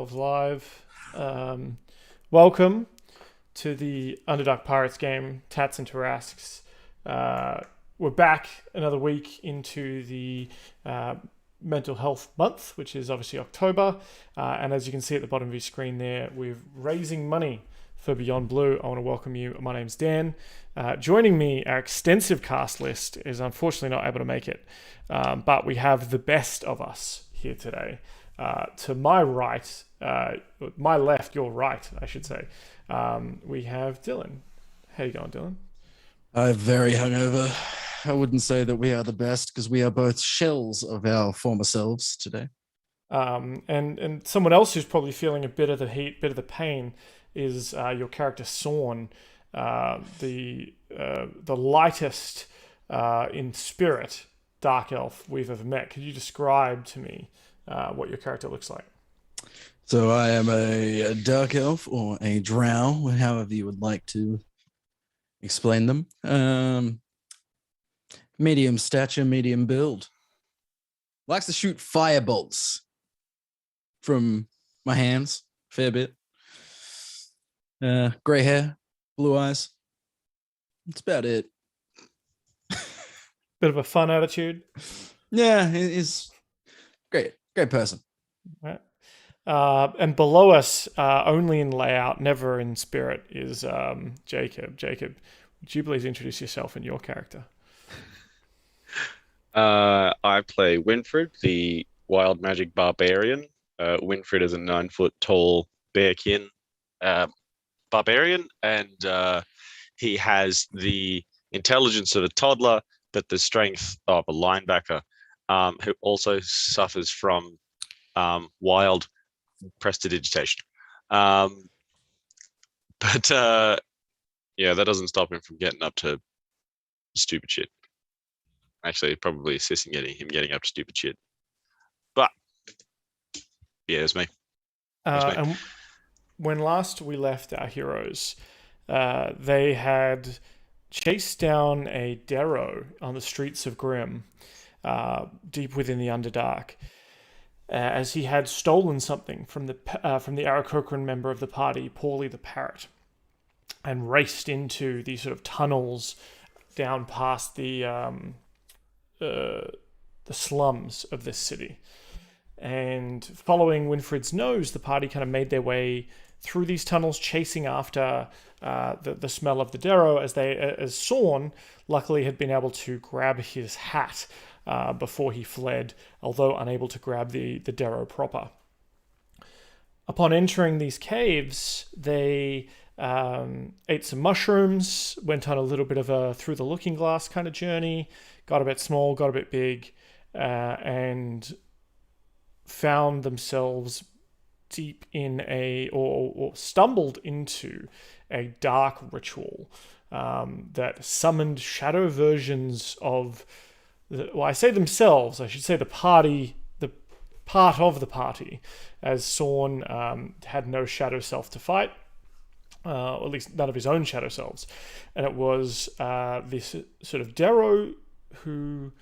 ourselves live. Welcome to the Underdark Pirates game, Tats and Tarasques. We're back another week into the mental health month, which is obviously October. And as you can see at the bottom of your screen there, we're raising money for Beyond Blue. I want to welcome you. My name's Dan. Joining me, our extensive cast list is unfortunately not able to make it, but we have the best of us here today. To my right, my left, your right, I should say, we have Dylan. How you going, Dylan? I'm very hungover. I wouldn't say that we are the best because we are both shells of our former selves today. And someone else who's probably feeling a bit of the heat, bit of the pain, is your character Sorn, the lightest in spirit dark elf we've ever met. Could you describe to me what your character looks like? So I am a dark elf or a drow, however you would like to explain them. Medium stature, medium build. Likes to shoot fire bolts from my hands, fair bit. Gray hair, blue eyes. That's about it. Bit of a fun attitude. Yeah, he's great. Great person. Right? And below us, only in layout, never in spirit, is Jacob. Jacob, would you please introduce yourself and your character? I play Winfred, the wild magic barbarian. Winfred is a 9 foot tall bearkin barbarian, and he has the intelligence of a toddler, but the strength of a linebacker, who also suffers from wild prestidigitation. Um, but yeah, that doesn't stop him from getting up to stupid shit. Actually, probably assisting him getting up to stupid shit. But yeah, it's me. That's me. And when last we left our heroes, they had chased down a Darrow on the streets of Grim, deep within the Underdark, as he had stolen something from the Aarakocra member of the party, Paulie the Parrot, and raced into these sort of tunnels down past the slums of this city. And following Winfred's nose, the party kind of made their way through these tunnels, chasing after the smell of the Darrow, as Sorn luckily had been able to grab his hat before he fled, although unable to grab the Darrow proper. Upon entering these caves, they ate some mushrooms, went on a little bit of a through the looking glass kind of journey, got a bit small, got a bit big, and found themselves deep in or stumbled into a dark ritual that summoned shadow versions of I say themselves, I should say the party, the part of the party, as Sorn had no shadow self to fight, or at least none of his own shadow selves. And it was this sort of Darrow who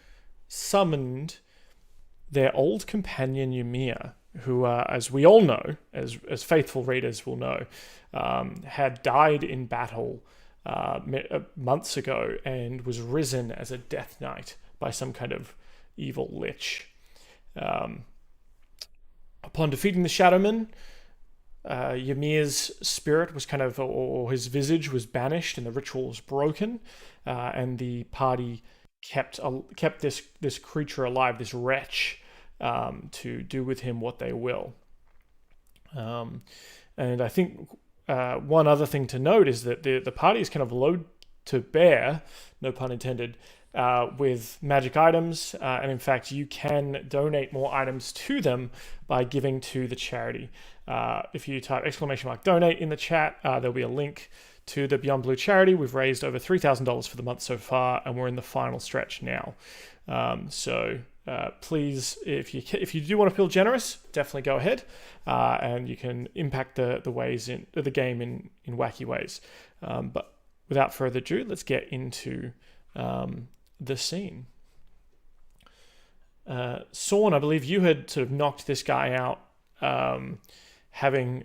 summoned their old companion Ymir, who, as we all know, as faithful readers will know, had died in battle months ago and was risen as a death knight by some kind of evil lich. Upon defeating the Shadowman, Ymir's spirit was kind of, or his visage was banished, and the ritual was broken, and the party kept this creature alive, this wretch, to do with him what they will. And I think one other thing to note is that the party is kind of load to bear, no pun intended, with magic items, and in fact you can donate more items to them by giving to the charity. If you type !donate in the chat, there'll be a link to the Beyond Blue charity. We've raised over $3,000 for the month so far, and we're in the final stretch now. So please, if you do want to feel generous, definitely go ahead, and you can impact the ways in the game in wacky ways. But without further ado, let's get into the scene. Sorn, I believe you had sort of knocked this guy out, having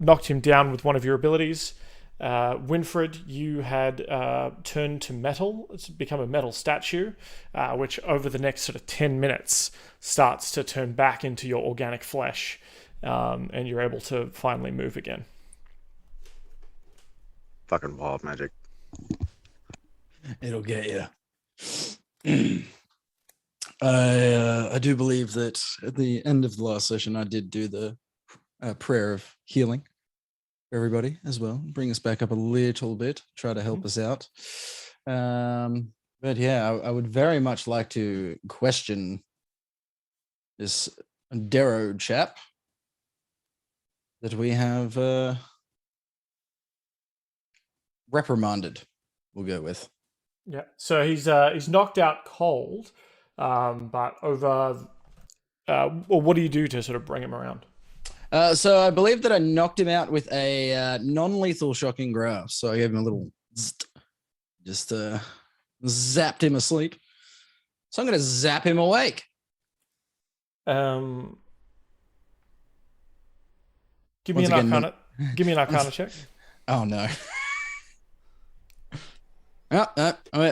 knocked him down with one of your abilities. Winfred, you had turned to metal. It's become a metal statue, which over the next sort of 10 minutes starts to turn back into your organic flesh, and you're able to finally move again. Fucking wild magic. It'll get you. I do believe that at the end of the last session, I did do the prayer of healing for everybody as well. Bring us back up a little bit, try to help us out. But yeah, I would very much like to question this Darrow chap that we have reprimanded. We'll go with. Yeah. So he's knocked out cold, but over. Well, what do you do to sort of bring him around? So I believe that I knocked him out with a non-lethal shocking grasp. So I gave him a little, just zapped him asleep. So I'm going to zap him awake. Give me Once an again, arcana. Give me an arcana check. Oh no. No,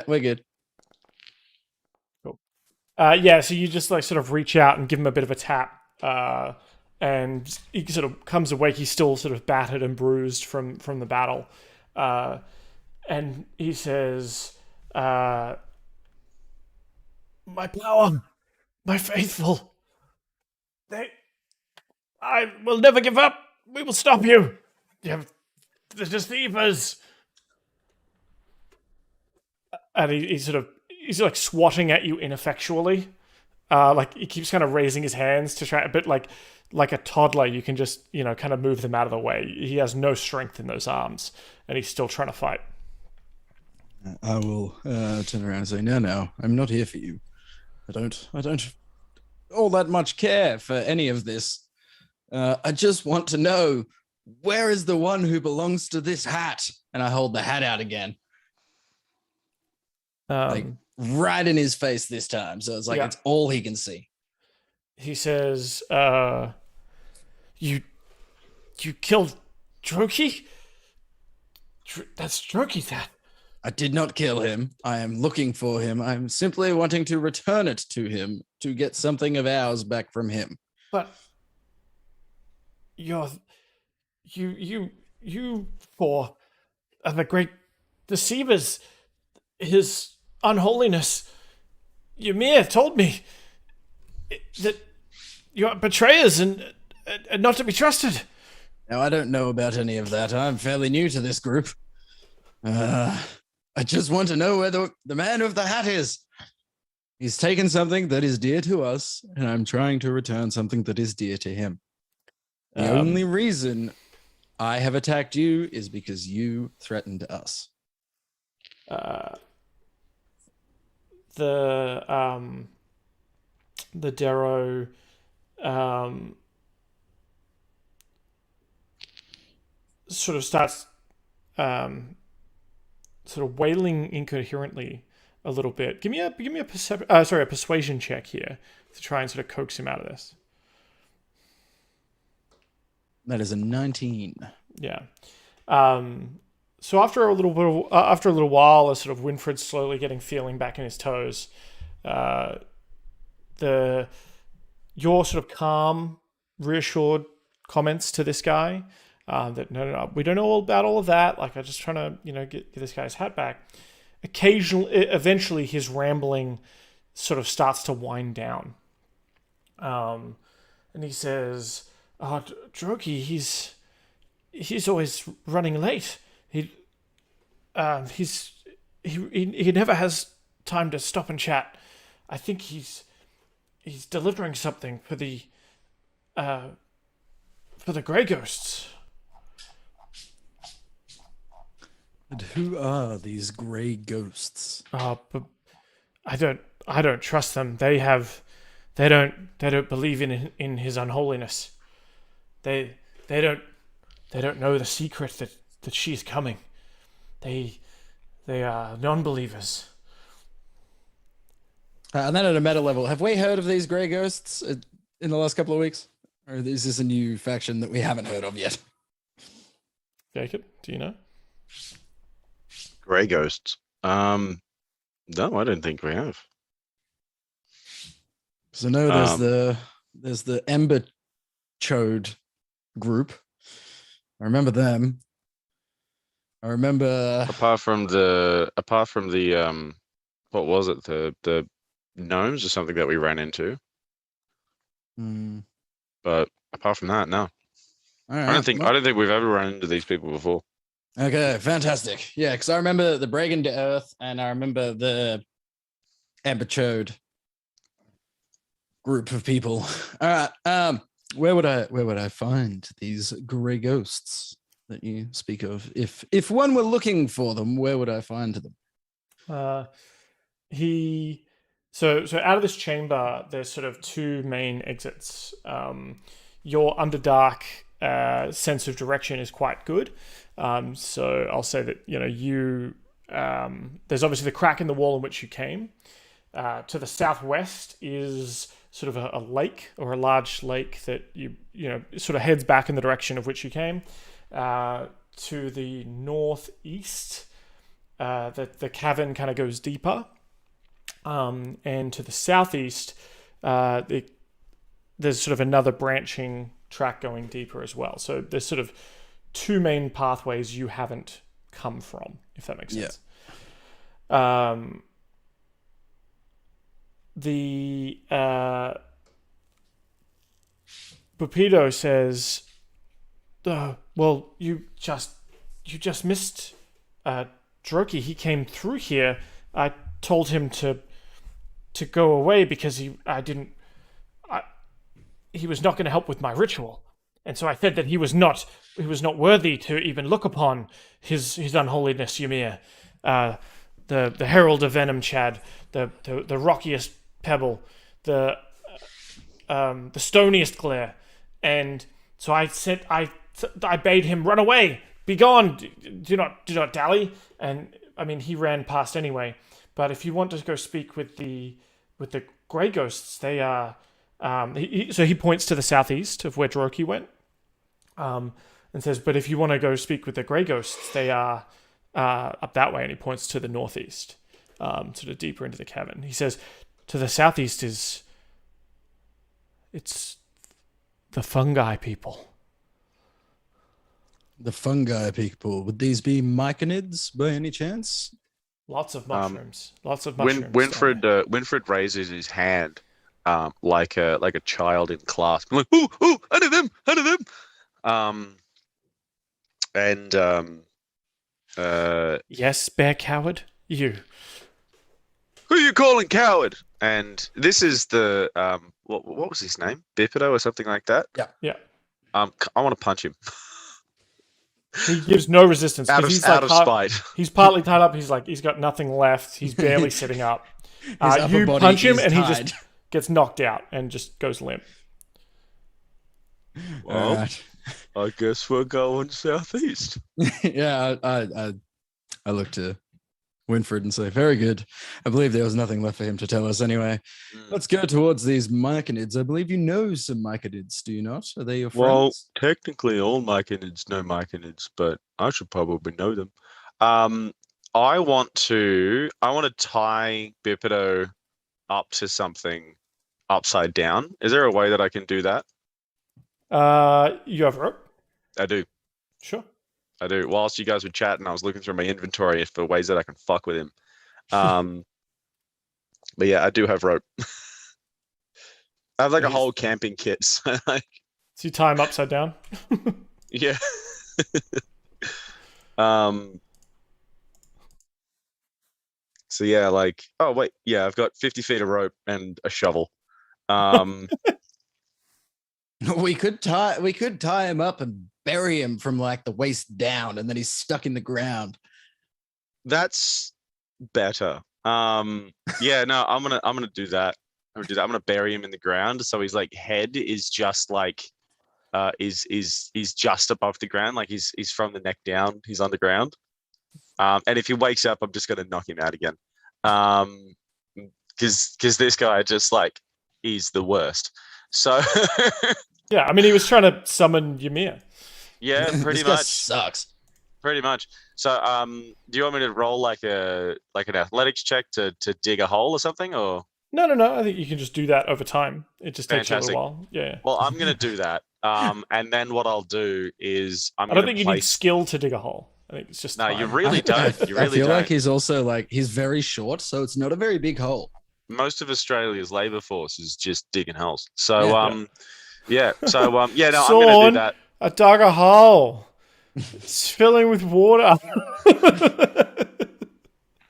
we're good. Cool. Yeah. So you just like sort of reach out and give him a bit of a tap, and he sort of comes awake. He's still sort of battered and bruised from the battle, and he says, "My power, my faithful, I will never give up. We will stop you. You have the deceivers." And he's like swatting at you ineffectually. Like he keeps kind of raising his hands to try, a bit like a toddler. You can just kind of move them out of the way. He has no strength in those arms, and he's still trying to fight. I will turn around and say, no, I'm not here for you. I don't all that much care for any of this. I just want to know, where is the one who belongs to this hat? And I hold the hat out again. Like right in his face this time. So it's like, it's all he can see. He says, you killed Droki? That's Droki's hat. I did not kill him. I am looking for him. I'm simply wanting to return it to him to get something of ours back from him. But you four are the great deceivers. His unholiness. Ymir told me that you are betrayers and not to be trusted. Now, I don't know about any of that. I'm fairly new to this group. I just want to know where the man with the hat is. He's taken something that is dear to us, and I'm trying to return something that is dear to him. The only reason I have attacked you is because you threatened us. The Darrow sort of starts sort of wailing incoherently a little bit. Give me a persuasion check here to try and sort of coax him out of this. That is a 19. Yeah. So after a little while, as sort of Winfred's slowly getting feeling back in his toes, your sort of calm, reassured comments to this guy that no, we don't know all about all of that. Like, I'm just trying to get this guy's hat back. Eventually, his rambling sort of starts to wind down, and he says, "Oh, Drogi, he's always running late. He never has time to stop and chat. I think he's delivering something for the Grey Ghosts." And who are these Grey Ghosts? But I don't trust them. They don't believe in his unholiness. They don't know the secret that she's coming. They are non-believers. And then at a meta level, have we heard of these Grey Ghosts in the last couple of weeks? Or is this a new faction that we haven't heard of yet? Jacob, do you know? Grey ghosts. No, I don't think we have. So no, there's the Ember Chode group. I remember them. I remember Apart from the what was it? The gnomes or something that we ran into. But apart from that, no. All right. I don't think we've ever run into these people before. Okay, fantastic. Yeah, because I remember the Bragan to Earth, and I remember the Ember Chode group of people. All right. Where would I find these grey ghosts that you speak of? If one were looking for them, where would I find them? So out of this chamber, there's sort of two main exits. Your Underdark sense of direction is quite good. So I'll say that there's obviously the crack in the wall in which you came. To the southwest is sort of a lake, or a large lake that you sort of heads back in the direction of which you came. To the northeast, the cavern kind of goes deeper. And to the southeast, there's sort of another branching track going deeper as well. So there's sort of two main pathways you haven't come from, if that makes sense. The Pupido says, well, you just missed Droki. He came through here. I told him to go away because he was not going to help with my ritual, and so I said that he was not worthy to even look upon his unholiness, Ymir, the herald of venom, Chad, the rockiest pebble, the stoniest glare, and so I said I bade him run away, be gone, do not dally, and I mean he ran past anyway. But if you want to go speak with the grey ghosts, they are. So he points to the southeast of where Droki went, and says, "But if you want to go speak with the grey ghosts, they are up that way." And he points to the northeast, sort of deeper into the cavern. He says, "To the southeast it's the fungi people." The fungi people. Would these be myconids by any chance? Lots of mushrooms. Lots of mushrooms. Winfred raises his hand, like a child in class. I'm like, ooh, I know them. Yes, bear coward, you. Who are you calling coward? And this is the what was his name? Bipido or something like that? Yeah. I want to punch him. He gives no resistance. out of spite. He's partly tied up. He's got nothing left. He's barely sitting up. You body punch him is and tied. he just gets knocked out and just goes limp. Well, right. I guess we're going southeast. Yeah, I look to Winfred and say, very good. I believe there was nothing left for him to tell us anyway. Let's go towards these myconids. I believe you know some myconids, do you not? Are they your friends? Well, technically all myconids know myconids, but I should probably know them. I want to tie Bipido up to something upside down. Is there a way that I can do that? You have rope? I do. Sure. I do. Whilst you guys were chatting, I was looking through my inventory for ways that I can fuck with him. But yeah, I do have rope. I have like a whole camping kit. So like, so you tie him upside down? Yeah. So yeah, like, oh wait, yeah, I've got 50 feet of rope and a shovel. We could tie him up and bury him from like the waist down, and then he's stuck in the ground. That's better. Yeah, no, I'm gonna do that. I'm gonna bury him in the ground, so his like head is just like is just above the ground, like he's from the neck down, he's on the ground. And if he wakes up, I'm just gonna knock him out again. Because this guy just like is the worst. So Yeah, I mean, he was trying to summon Ymir. Yeah, pretty This guy much. sucks. Pretty much. So, do you want me to roll like an athletics check to dig a hole or something, or No. I think you can just do that over time. It just takes you a little fantastic? while. Yeah. Well, I'm gonna do that. And then what I'll do is I'm I don't gonna think you need place. skill to dig a hole. I think it's just No, you time. really don't. You I really feel like don't. he's also like he's very short, so it's not a very big hole. Most of Australia's labour force is just digging holes. So, Yeah. yeah. So, yeah. No, I'm gonna do Sorn, that. I dug a hole. It's filling with water.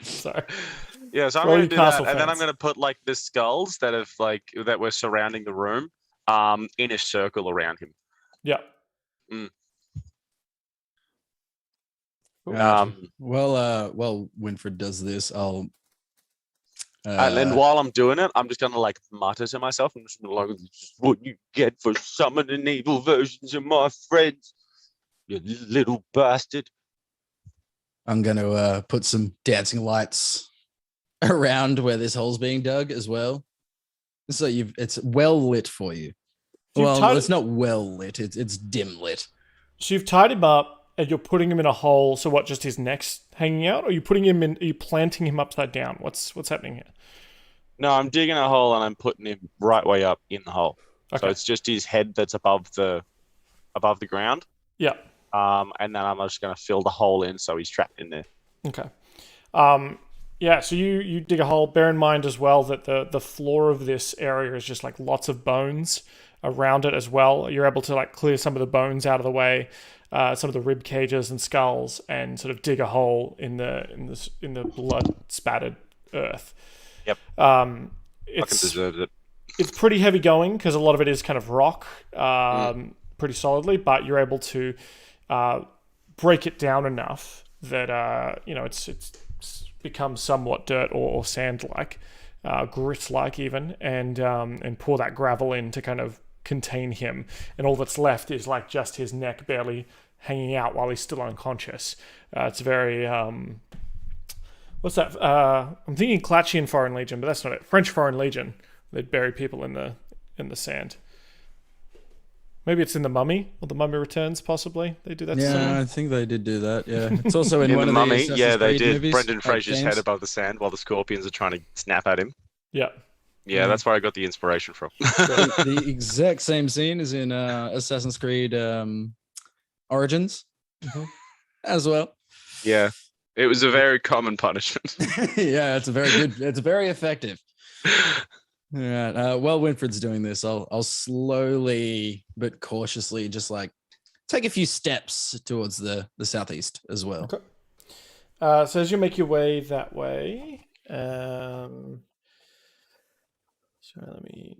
Sorry. Yeah, so I'm For all gonna you do that, castle and then I'm fans. gonna put like the skulls that were surrounding the room, in a circle around him. Yeah. While Winfred does this, I'll. And then while I'm doing it, I'm just gonna like mutter to myself. I'm just gonna like, "This is what you get for summoning evil versions of my friends, you little bastard." I'm going to put some dancing lights around where this hole's being dug as well, so it's well lit for you. So Well, it's not well lit; it's dim lit. So you've tied him up and you're putting him in a hole. So what? Just his neck's hanging out, or are you putting him in? Are you planting him upside down? What's happening here? No, I'm digging a hole and I'm putting him right way up in the hole. So Okay. it's just his head that's above the ground. Yeah. And then I'm just gonna fill the hole in so he's trapped in there. Okay. Yeah, so you dig a hole. Bear in mind as well that the floor of this area is just like lots of bones around it as well. You're able to like clear some of the bones out of the way, some of the rib cages and skulls, and sort of dig a hole in the blood spattered earth. Yep. Fucking Fucking deserves it. It's pretty heavy going because a lot of it is kind of rock, pretty solidly, but you're able to break it down enough that it's become somewhat dirt or sand like, grit like even, and pour that gravel in to kind of contain him. And all that's left is like just his neck barely hanging out while he's still unconscious. It's very what's that? I'm thinking Clatchian Foreign Legion, but that's not it. French Foreign Legion. They'd bury people in the sand. Maybe it's in The Mummy or The Mummy Returns, possibly. They do that to someone. Yeah, I think they did do that. Yeah, it's also in In one the of Mummy, the Assassin's yeah, they Creed did. movies, Brendan Fraser's games. head above the sand while the scorpions are trying to snap at him. Yeah. Yeah, that's where I got the inspiration from. The exact same scene is in Assassin's Creed Origins as well. Yeah, it was a very common punishment. Yeah, it's very effective. All right. While Winfred's doing this, I'll slowly but cautiously just like take a few steps towards the southeast as well. Okay. So as you make your way that way, sorry, let me.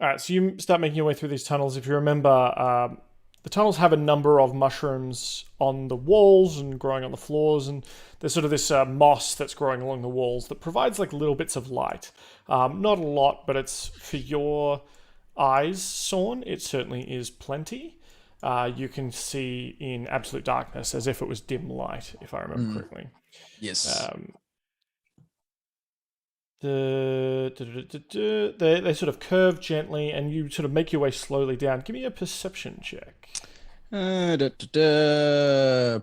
All right, so you start making your way through these tunnels. If you remember, the tunnels have a number of mushrooms on the walls and growing on the floors, and there's sort of this moss that's growing along the walls that provides like little bits of light. Not a lot, but it's for your eyes, Sorn. It certainly is plenty. You can see in absolute darkness as if it was dim light, if I remember correctly. Yes. They sort of curve gently, and you sort of make your way slowly down. Give me a perception check.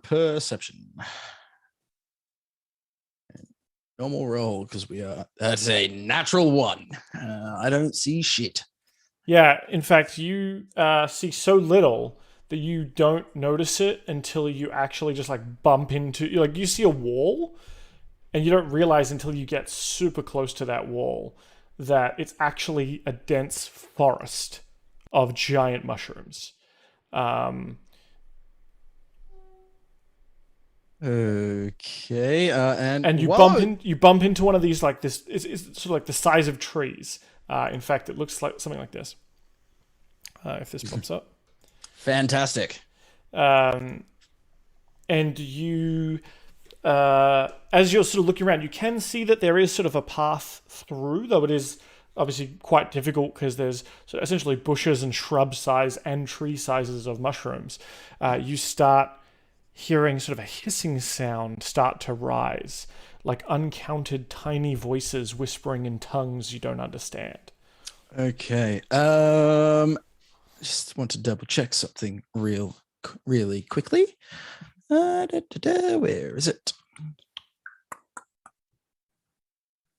Perception. Normal roll because that's a natural one. I don't see shit. Yeah, in fact, you see so little that you don't notice it until you actually just like bump into, like you see a wall, and you don't realize until you get super close to that wall that it's actually a dense forest of giant mushrooms. Okay, and you bump into one of these like this. It's sort of like the size of trees. In fact, it looks like something like this. If this pops up, fantastic. And you, as you're sort of looking around, you can see that there is sort of a path through, though it is obviously quite difficult because there's sort of essentially bushes and shrub size and tree sizes of mushrooms. You start hearing sort of a hissing sound start to rise, like uncounted tiny voices whispering in tongues you don't understand. Okay. Just want to double check something really quickly. Where is it?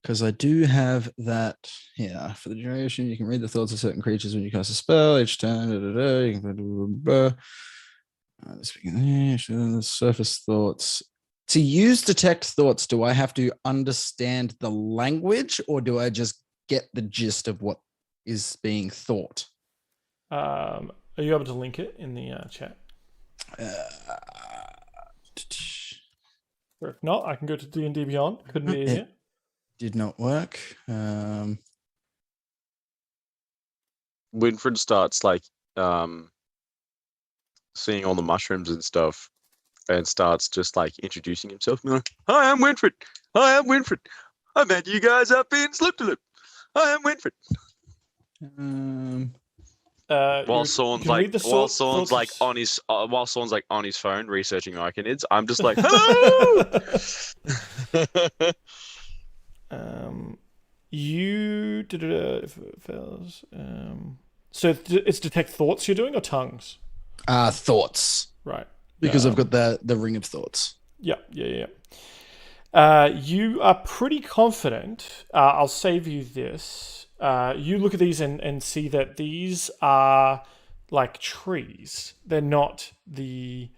Because I do have that here. For the duration, you can read the thoughts of certain creatures when you cast a spell. Each time, you can the surface thoughts. To use detect thoughts, do I have to understand the language, or do I just get the gist of what is being thought? Are you able to link it in the chat? Or if not, I can go to D&D Beyond. Couldn't be easier. Did not work. Winfred starts like seeing all the mushrooms and stuff, and starts just like introducing himself. Like, "Hi, I'm Winfred. Hi, I'm Winfred. I met you guys up in Slip-to-Lip. Hi, I'm Winfred." While Sawn's like on his phone researching Iconids, I'm just like, "Hello." You did it if it fails. So it's detect thoughts you're doing or tongues? Thoughts. Right. Because I've got the ring of thoughts. Yeah. You are pretty confident. I'll save you this. You look at these and see that these are like trees. They're not the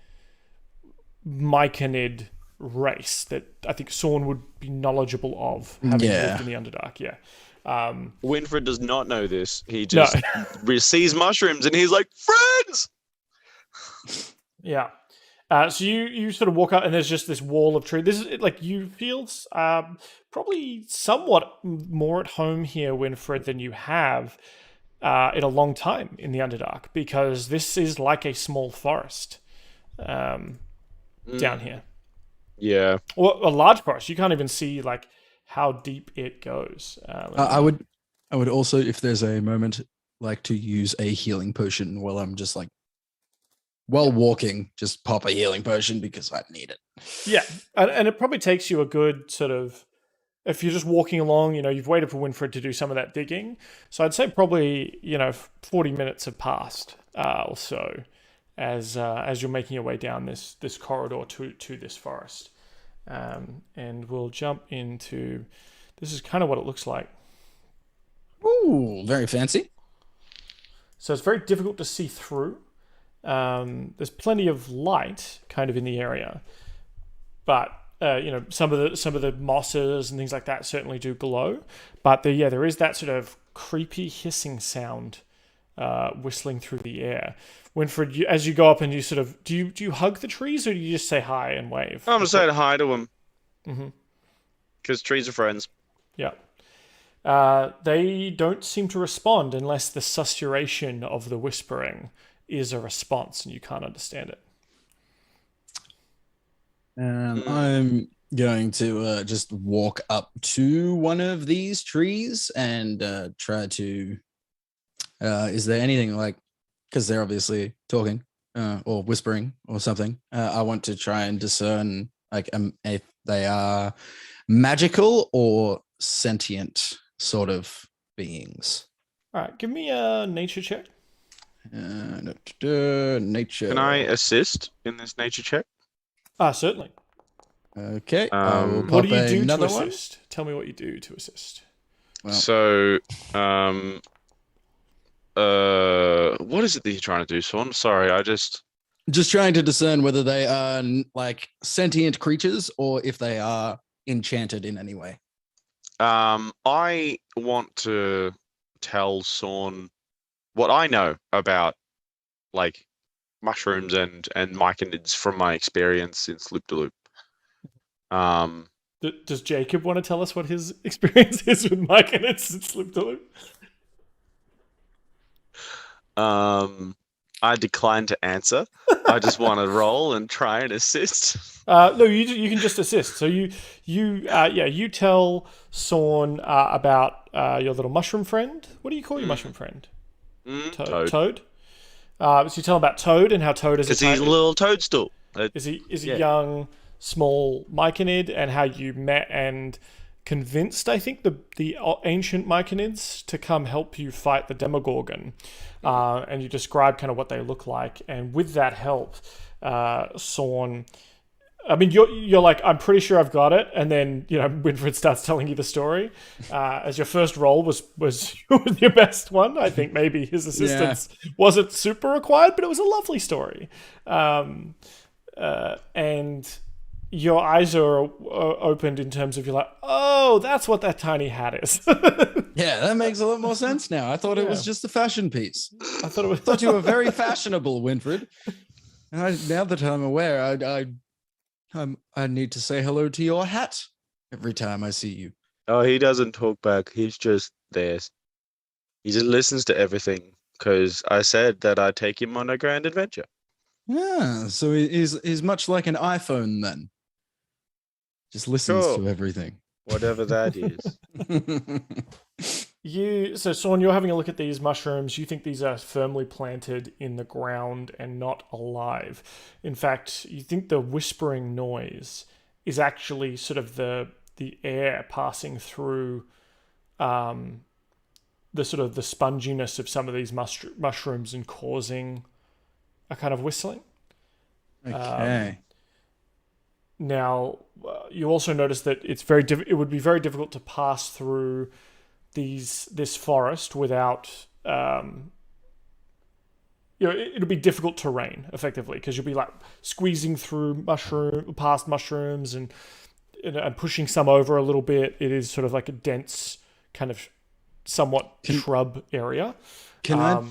Myconid race that I think Sawn would be knowledgeable of, having lived in the Underdark. Yeah. Winfred does not know this. He just sees mushrooms and he's like, "Friends!" Yeah. So you sort of walk up and there's just this wall of tree. This is like you feel probably somewhat more at home here, Winfred, than you have in a long time in the Underdark, because this is like a small forest down here. Yeah. Or a large forest. You can't even see like how deep it goes. I would also, if there's a moment, like to use a healing potion while I'm just like walking, just pop a healing potion because I need it. Yeah, and it probably takes you a good sort of, if you're just walking along, you've waited for Winfred to do some of that digging. So I'd say probably 40 minutes have passed or so as you're making your way down this corridor to this forest. And we'll jump into, this is kind of what it looks like. Ooh, very fancy. So it's very difficult to see through. There's plenty of light kind of in the area, but some of the mosses and things like that certainly do glow. But there is that sort of creepy hissing sound whistling through the air. Winfred, as you go up and you sort of do you hug the trees, or do you just say hi and wave? I'm gonna say hi to them. Mm-hmm. Because trees are friends. Yeah. They don't seem to respond unless the susurration of the whispering is a response and you can't understand it. I'm going to just walk up to one of these trees and try to. Is there anything like, because they're obviously talking or whispering or something? I want to try and discern like if they are magical or sentient sort of beings. All right, give me a nature check. Nature. Can I assist in this nature check? Certainly. Okay. I will pop what do you do another to one. assist? Tell me what you do to assist. Well, So, what is it that you're trying to do, Sawn? Sorry, I just trying to discern whether they are like sentient creatures or if they are enchanted in any way. I want to tell Sawn what I know about like mushrooms and myconids from my experience in Sloop-de-Loop. Does Jacob want to tell us what his experience is with myconids and Sloop-de-Loop? I decline to answer. I just want to roll and try and assist. No, you can just assist. So you tell Sawn about your little mushroom friend. What do you call your mushroom friend? Toad. So you tell him about Toad and how Toad is because he's a little toadstool. Is he young, small Myconid and how you met and convinced, I think, the ancient Myconids to come help you fight the Demogorgon. And you describe kind of what they look like. And with that help, Sorn, I mean, you're like, I'm pretty sure I've got it, and then Winfred starts telling you the story. As your first roll was your best one. I think maybe his assistance wasn't super required, but it was a lovely story. And your eyes are opened in terms of you're like, oh, that's what that tiny hat is. Yeah, that makes a lot more sense now. I thought it was just a fashion piece. I thought it was. I thought you were very fashionable, Winfred. And now that I'm aware, I need to say hello to your hat every time I see you. Oh, he doesn't talk back. He's just there. He just listens to everything because I said that I'd take him on a grand adventure. Yeah, so he's much like an iPhone then. Just listens to everything. Whatever that is. So Sorn, you're having a look at these mushrooms. You think these are firmly planted in the ground and not alive. In fact, you think the whispering noise is actually sort of the air passing through the sort of the sponginess of some of these mushrooms and causing a kind of whistling. Okay. Now, you also notice that it would be very difficult to pass through this forest without it'll be difficult terrain effectively because you'll be like squeezing through past mushrooms and pushing some over a little bit. It is sort of like a dense kind of somewhat shrub area. Can I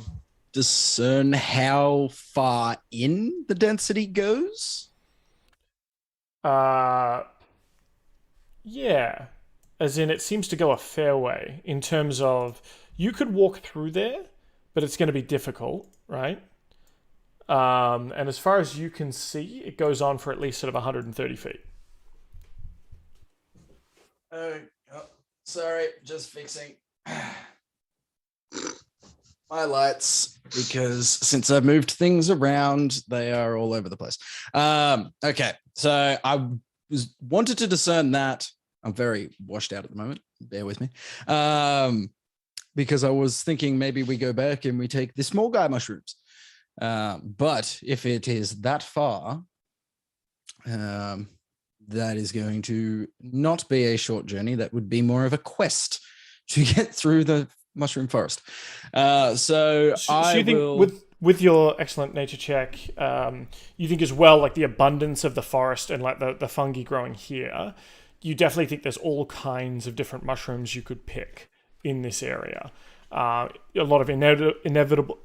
discern how far in the density goes? Yeah. As in, it seems to go a fair way in terms of you could walk through there, but it's going to be difficult, right? And as far as you can see, it goes on for at least sort of 130 feet. Sorry, just fixing my lights because since I've moved things around, they are all over the place. Okay, so I wanted to discern that. I'm very washed out at the moment. Bear with me. Because I was thinking maybe we go back and we take the small guy mushrooms. But if it is that far, that is going to not be a short journey. That would be more of a quest to get through the mushroom forest. So I will... With your excellent nature check, you think as well, like the abundance of the forest and like the fungi growing here, you definitely think there's all kinds of different mushrooms you could pick in this area. A lot of inedible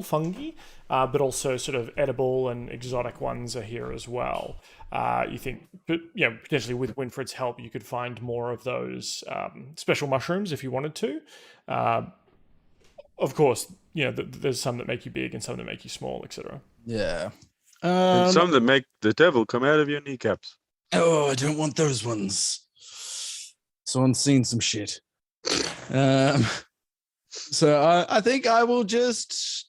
fungi, but also sort of edible and exotic ones are here as well. You think, potentially with Winfred's help, you could find more of those special mushrooms if you wanted to. Of course, there's some that make you big and some that make you small, etc. Yeah. And some that make the devil come out of your kneecaps. Oh, I don't want those ones. Someone's seen some shit. So I think I will just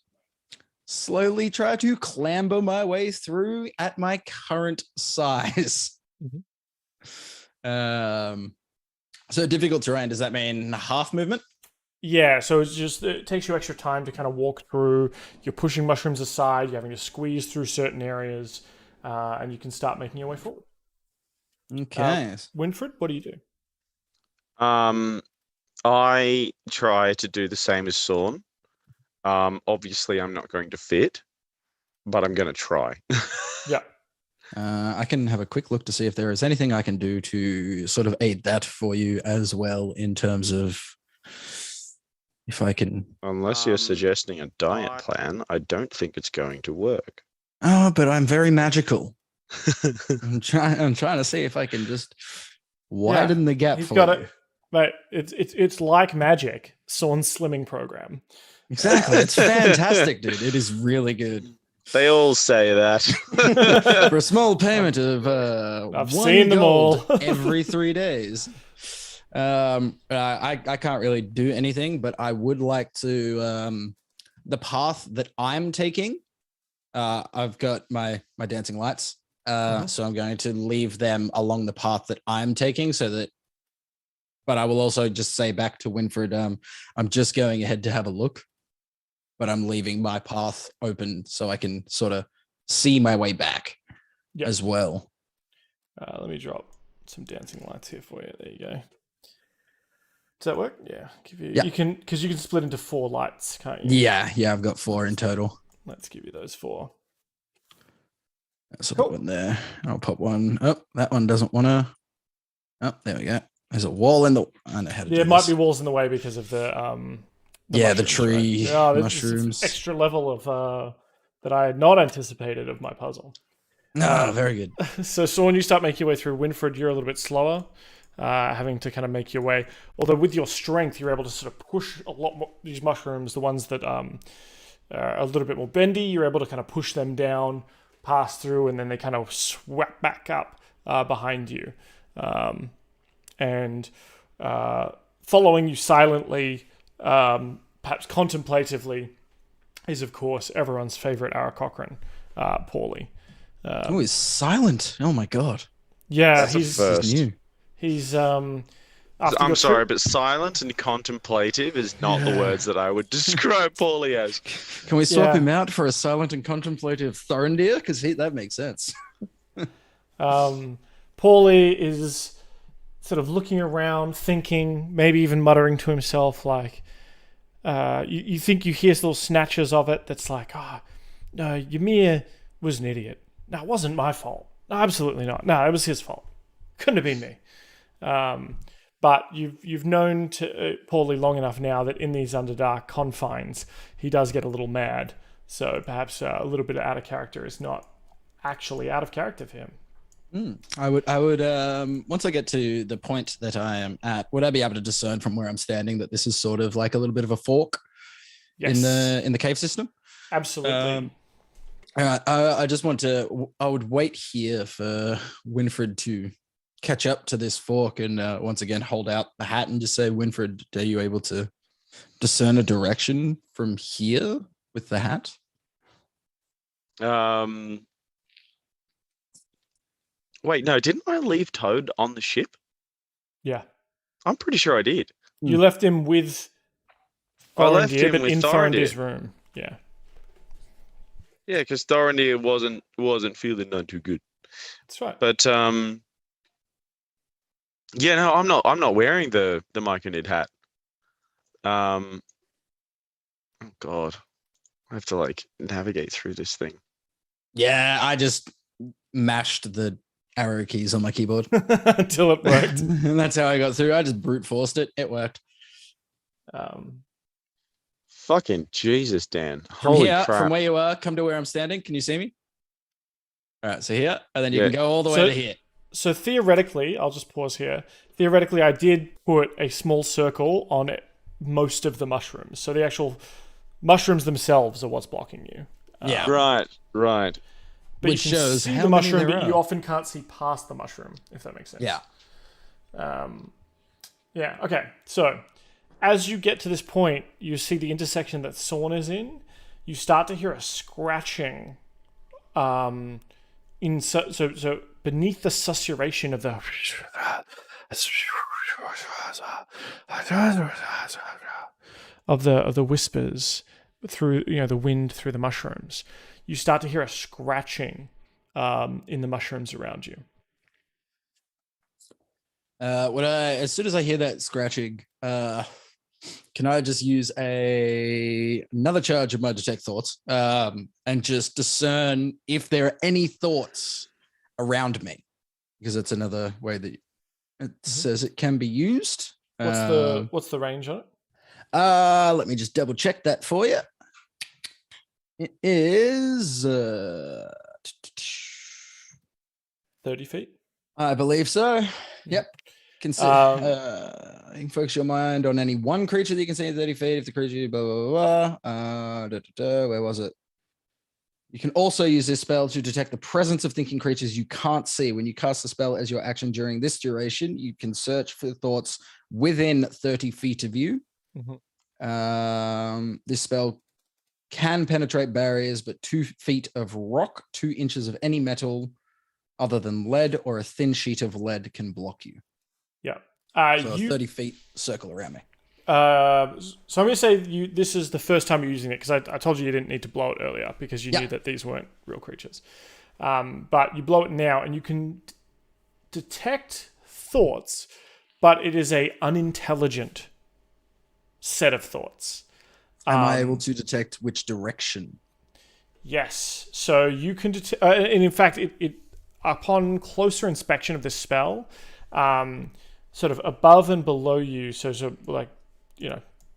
slowly try to clamber my way through at my current size. Mm-hmm. So difficult terrain, does that mean half movement? Yeah, so it takes you extra time to kind of walk through. You're pushing mushrooms aside, you're having to squeeze through certain areas, and you can start making your way forward. Okay. Winfred, what do you do? I try to do the same as Sorn. Obviously, I'm not going to fit, but I'm going to try. Yeah. I can have a quick look to see if there is anything I can do to sort of aid that for you as well in terms of if I can. Unless you're suggesting a diet plan, I don't think it's going to work. Oh, but I'm very magical. I'm trying to see if I can just widen the gap. He's got it. But it's like magic. Sorn's slimming program. Exactly. It's fantastic, dude. It is really good. They all say that. For a small payment of I've one seen them gold all. every 3 days. I can't really do anything, but I would like to the path that I'm taking. I've got my dancing lights So I'm going to leave them along the path that I'm taking but I will also just say back to Winfred, I'm just going ahead to have a look, but I'm leaving my path open so I can sort of see my way back as well. Let me drop some dancing lights here for you. There you go. Does that work? Yeah. You can, because you can split into 4 lights, can't you? Yeah, I've got 4 in total. Let's give you those 4. So put one there. I'll put one. Oh, that one doesn't want to. Oh, there we go. There's a wall in the. I know how to do There might this. be walls in the way because of the the tree mushrooms. Extra level of that I had not anticipated of my puzzle. Very good. So when you start making your way through Winfred, you're a little bit slower, having to kind of make your way. Although with your strength, you're able to sort of push a lot more these mushrooms, the ones that are a little bit more bendy. You're able to kind of push them down, pass through, and then they kind of swap back up behind you. And following you silently, perhaps contemplatively, is of course everyone's favorite Ara Cochrane, Paulie. He's silent. Oh my god. Yeah, That's he's new. He's I'm sorry, but silent and contemplative is not the words that I would describe Paulie as. Can we swap him out for a silent and contemplative Thorindir? Because that makes sense. Paulie is sort of looking around, thinking, maybe even muttering to himself, like, you think you hear little snatches of it that's like, no, Ymir was an idiot. No, it wasn't my fault. No, absolutely not. No, it was his fault. Couldn't have been me. But you've known to Paulie long enough now that in these Underdark confines, he does get a little mad. So perhaps a little bit out of character is not actually out of character for him. I would once I get to the point that I am at, would I be able to discern from where I'm standing that this is sort of like a little bit of a fork in the cave system? Absolutely. All right, I would wait here for Winfred to catch up to this fork and once again hold out the hat and just say, Winfred, are you able to discern a direction from here with the hat? Wait, no, didn't I leave Toad on the ship? Yeah. I'm pretty sure I did. You left him with I left him but with in Thorindir's room. Yeah. Yeah, because Thorindir wasn't feeling none too good. That's right. But yeah, no, I'm not wearing the Myconid hat. Oh God. I have to like navigate through this thing. Yeah, I just mashed the arrow keys on my keyboard until it worked. And that's how I got through. I just brute forced it. It worked. Fucking Jesus, Dan. From Holy here, crap. from where you are, come to where I'm standing. Can you see me? All right, so here, and then you can go all the way to here. So theoretically, I'll just pause here. Theoretically, I did put a small circle on most of the mushrooms. So the actual mushrooms themselves are what's blocking you. Yeah. Right. But Which you can shows see how the many mushroom, there but are. you often can't see past the mushroom, if that makes sense. Yeah. Yeah, okay. So as you get to this point, you see the intersection that Sorn is in. You start to hear a scratching so beneath the susurration of the whispers through the wind through the mushrooms. You start to hear a scratching in the mushrooms around you. As soon as I hear that scratching, can I just use another charge of my detect thoughts and just discern if there are any thoughts around me? Because it's another way that it says it can be used. What's the range on it? Let me just double check that for you. It is 30 feet. I believe so. Yep. You can focus your mind on any one creature that you can see in 30 feet. If the creature, blah, blah, blah. Where was it? You can also use this spell to detect the presence of thinking creatures you can't see. When you cast the spell as your action during this duration, you can search for thoughts within 30 feet of you. Mm-hmm. This spell can penetrate barriers, but 2 feet of rock, 2 inches of any metal, other than lead or a thin sheet of lead can block you. Yeah. So a 30 feet circle around me. So I'm going to say this is the first time you're using it, because I told you didn't need to blow it earlier because you knew that these weren't real creatures. But you blow it now, and you can detect thoughts, but it is a unintelligent set of thoughts. Am I able to detect which direction? Yes. So you can detect, and in fact, it upon closer inspection of this spell, sort of above and below you, so like,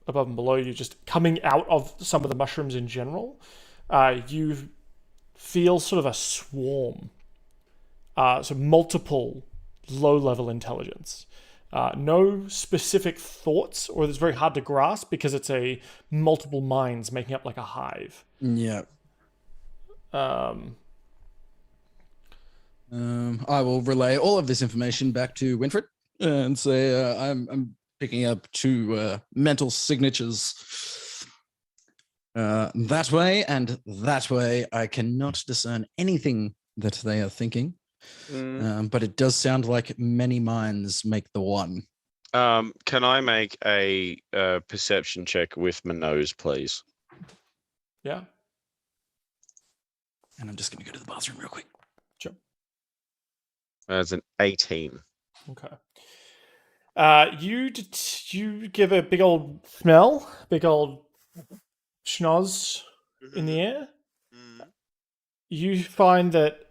above and below you, just coming out of some of the mushrooms in general, you feel sort of a swarm, so multiple low-level intelligence. No specific thoughts, or it's very hard to grasp because it's a multiple minds making up like a hive. Yeah. I will relay all of this information back to Winfred and say I'm picking up 2 mental signatures that way and that way. I cannot discern anything that they are thinking, but it does sound like many minds make the one. Can I make a perception check with my nose, please? Yeah. And I'm just going to go to the bathroom real quick. Sure. That's an 18. Okay. You give a big old smell, big old schnoz in the air. You find that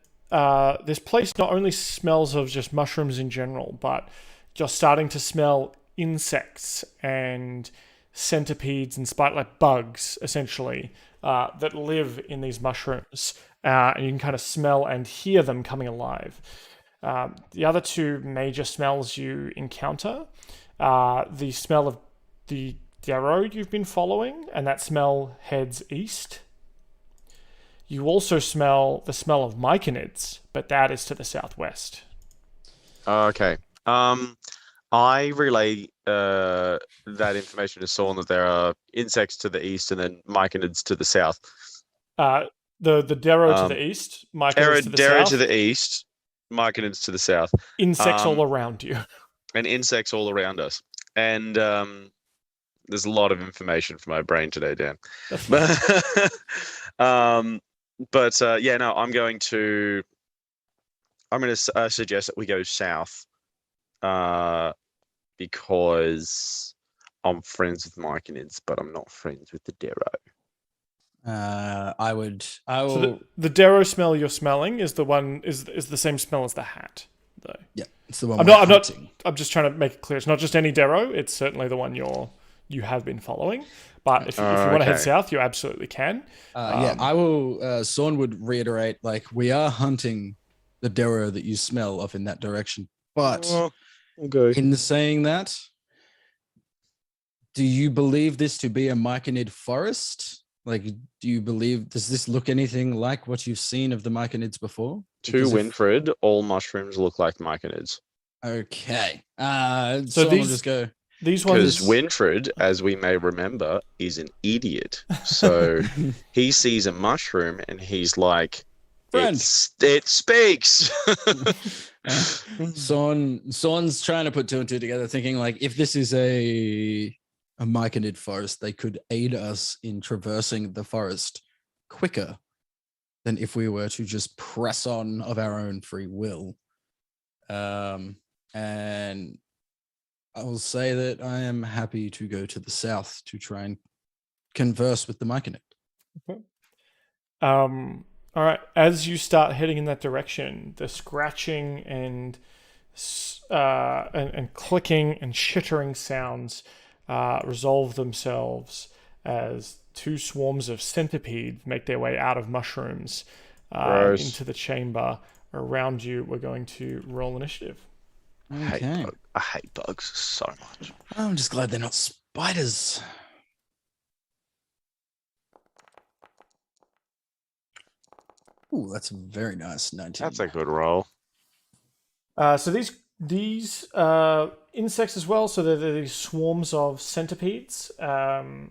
this place not only smells of just mushrooms in general, but you're starting to smell insects and centipedes and like bugs, essentially, that live in these mushrooms. And you can kind of smell and hear them coming alive. The other 2 major smells you encounter, the smell of the Darrow you've been following, and that smell heads east. You also smell the smell of myconids, but that is to the southwest. Okay. I relay that information to Sawn that there are insects to the east and then myconids to the south. The Darrow to the east, myconids to the Darrow south. to the east, myconids to the south. Insects all around you. And insects all around us. And there's a lot of information for my brain today, Dan. But I'm going to suggest that we go south, because I'm friends with myconids, but I'm not friends with the Darrow. I will. So the Darrow smell you're smelling is the one is the same smell as the hat, though. Yeah, it's the one. I'm just trying to make it clear. It's not just any Darrow. It's certainly the one you have been following. But if you want to head south, you absolutely can. I will. Sawn would reiterate, like, we are hunting the Darrow that you smell off in that direction. But in saying that, do you believe this to be a myconid forest? Like, does this look anything like what you've seen of the myconids before? To Winfred, all mushrooms look like myconids. Okay. So we'll just go. These ones, because Winfred, as we may remember, is an idiot. So he sees a mushroom and he's like, it speaks. Sawn's trying to put 2 and 2 together, thinking like, if this is a myconid forest, they could aid us in traversing the forest quicker than if we were to just press on of our own free will. And I will say that I am happy to go to the south to try and converse with the myconid. Okay. All right. As you start heading in that direction, the scratching and clicking and chittering sounds resolve themselves as 2 swarms of centipedes make their way out of mushrooms into the chamber around you. We're going to roll initiative. Okay. I hate bugs so much. I'm just glad they're not spiders. Ooh, that's a very nice 19. That's a good roll. So these insects as well. So they're these swarms of centipedes. Now,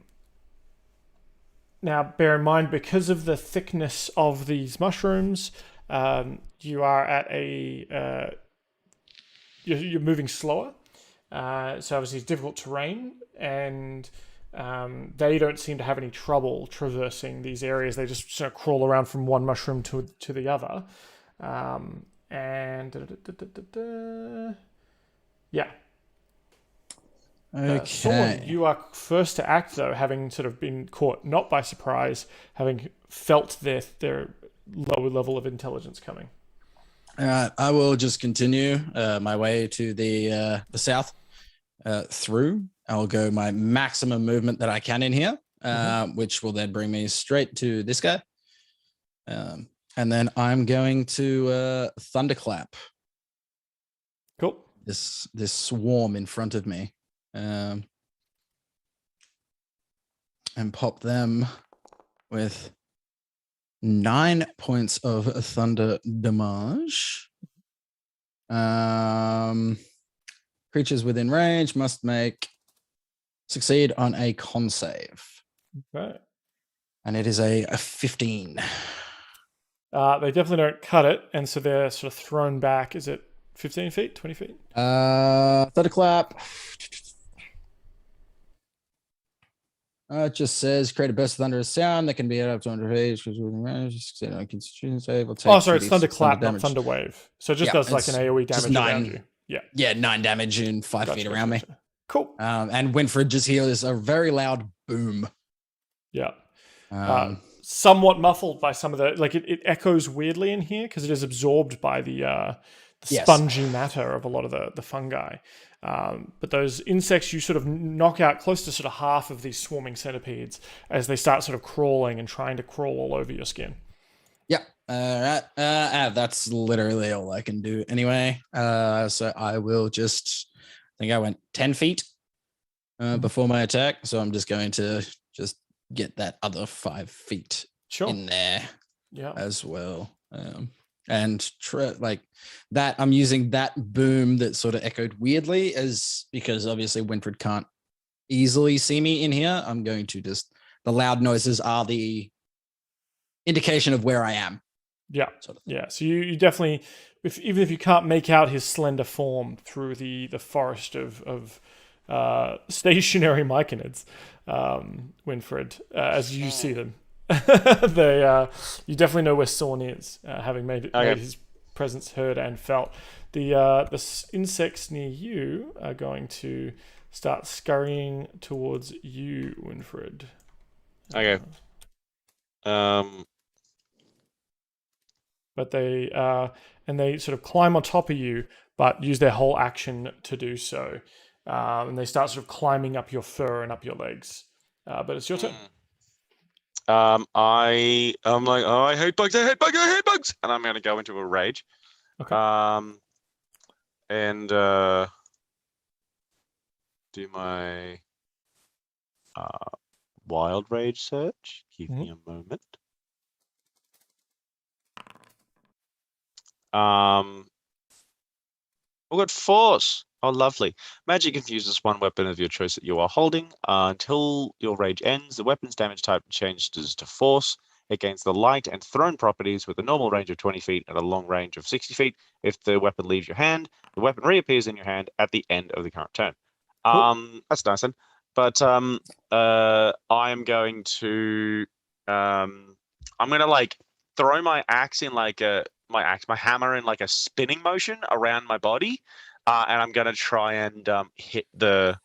bear in mind, because of the thickness of these mushrooms, you are at a you're moving slower. So obviously it's difficult terrain, and they don't seem to have any trouble traversing these areas. They just sort of crawl around from one mushroom to the other. Yeah. Okay. Sorn, you are first to act, though, having sort of been caught not by surprise, having felt their lower level of intelligence coming. I will just continue my way to the south through. I'll go my maximum movement that I can in here, which will then bring me straight to this guy. And then I'm going to thunderclap Cool. this swarm in front of me, and pop them with 9 points of thunder damage. Creatures within range must succeed on a con save. Okay. And it is a 15. They definitely don't cut it, and so they're sort of thrown back. Is it 15 feet, 20 feet? Thunderclap. It just says create a burst of thunderous sound that can be up to 200 feet. Within range. Succeed on a constitution save. Will take It's thunderclap, not thunder wave. So it just does like an AoE damage around you. Yeah, 9 damage in 5 feet around me. Cool. And Winfred just hears a very loud boom. Yeah. Somewhat muffled by some of the, like it echoes weirdly in here because it is absorbed by the spongy matter of a lot of the fungi. But those insects, you sort of knock out close to sort of half of these swarming centipedes as they start sort of crawling and trying to crawl all over your skin. Yeah. That's literally all I can do anyway. So I will I think I went 10 feet before my attack. So I'm just going to just get that other 5 feet in there as well. And like that, I'm using that boom that sort of echoed weirdly because obviously Winfred can't easily see me in here. I'm going to the loud noises are the indication of where I am. Yeah. Yeah. So you definitely, even if you can't make out his slender form through the forest of stationary myconids, Winfred, as you see them, you definitely know where Sorn is, having made his presence heard and felt. The insects near you are going to start scurrying towards you, Winfred. Okay. But they sort of climb on top of you, but use their whole action to do so. And they start sort of climbing up your fur and up your legs. But it's your turn. I'm like, oh, I hate bugs, and I'm going to go into a rage. Okay. And do my wild rage search. Give me a moment. We've got force. Oh, lovely. Magic infuses one weapon of your choice that you are holding. Until your rage ends, the weapon's damage type changes to force. It gains the light and thrown properties with a normal range of 20 feet and a long range of 60 feet. If the weapon leaves your hand, the weapon reappears in your hand at the end of the current turn. Cool. That's nice then. But I am going to like throw my axe in like my hammer in like a spinning motion around my body. And I'm gonna try and hit the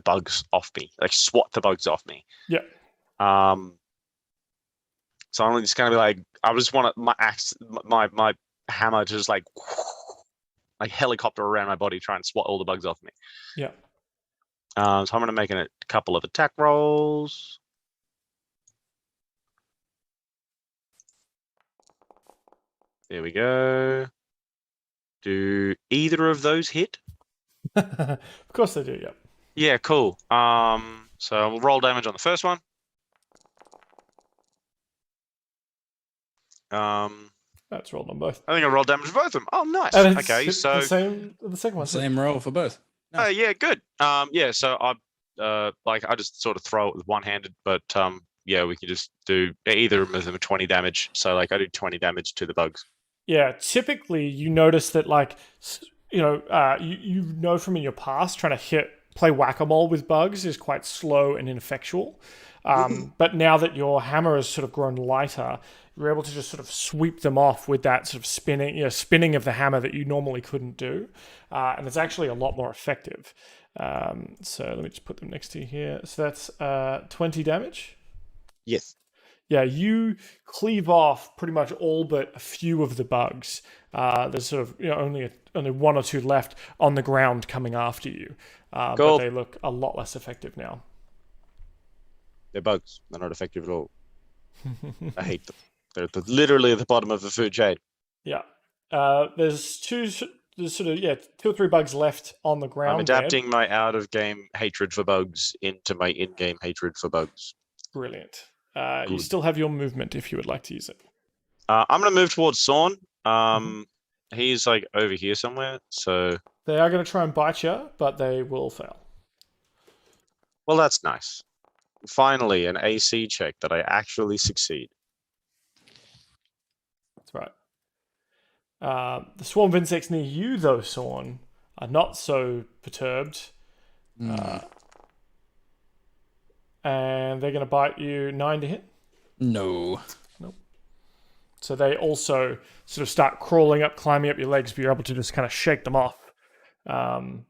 bugs off me, like swat the bugs off me. Yeah. So I'm just gonna be like, I just want my axe, my hammer to just like helicopter around my body, try and swat all the bugs off me. Yeah. So I'm gonna make a couple of attack rolls. There we go. Do either of those hit? Of course they do, yeah. Yeah, cool. So we'll roll damage on the first one. That's rolled on both. I think I rolled damage for both of them. Oh, nice. And Okay, so the second one. Same roll for both. Nice. Yeah, good. Yeah, so I just sort of throw it with one-handed, but yeah, we can just do either of them 20 damage. So like I do 20 damage to the bugs. Yeah, typically you notice that you know from in your past trying to play whack-a-mole with bugs is quite slow and ineffectual. But now that your hammer has sort of grown lighter, you're able to just sort of sweep them off with that sort of spinning of the hammer that you normally couldn't do, and it's actually a lot more effective. So let me just put them next to you here. So that's 20 damage. Yes. Yeah, you cleave off pretty much all but a few of the bugs. There's sort of only one or two left on the ground coming after you, but Cool. they look a lot less effective now. They're bugs. They're not effective at all. I hate them. They're literally at the bottom of the food chain. Yeah, there's two or three bugs left on the ground. I'm adapting my out-of-game hatred for bugs into my in-game hatred for bugs. Brilliant. You still have your movement if you would like to use it. I'm going to move towards Sorn. He's like over here somewhere. So they are going to try and bite you, but they will fail. Well, that's nice. Finally, an AC check that I actually succeed. That's right. The swarm of insects near you, though, Sorn, are not so perturbed. And they're going to bite you 9 to hit. No. Nope. So they also sort of start crawling up, climbing up your legs, but you're able to just kind of shake them off and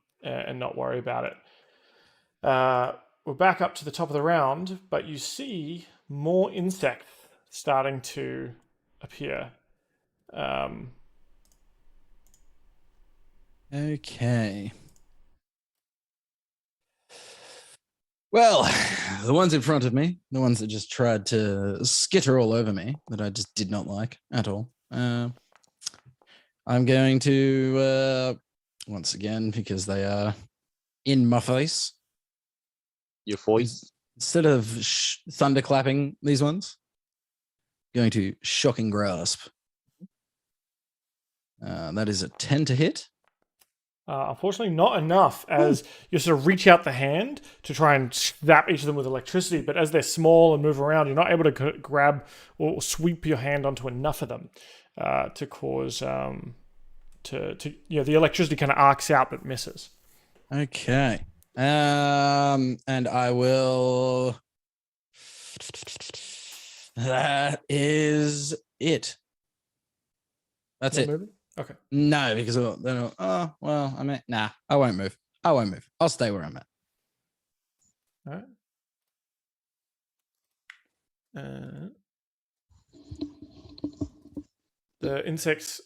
not worry about it. We're back up to the top of the round, but you see more insects starting to appear. Okay. Well, the ones in front of me, the ones that just tried to skitter all over me, that I just did not like at all. I'm going to, once again, because they are in my face. Your voice? Instead of thunderclapping these ones, going to shocking grasp. That is a 10 to hit. Unfortunately, not enough, as you sort of reach out the hand to try and zap each of them with electricity, but as they're small and move around, you're not able to grab or sweep your hand onto enough of them to cause the electricity kind of arcs out but misses. Okay. And I will. That is it. That's it. Moving? Okay. No, because I mean, nah, I won't move. I'll stay where I'm at. All right. The insects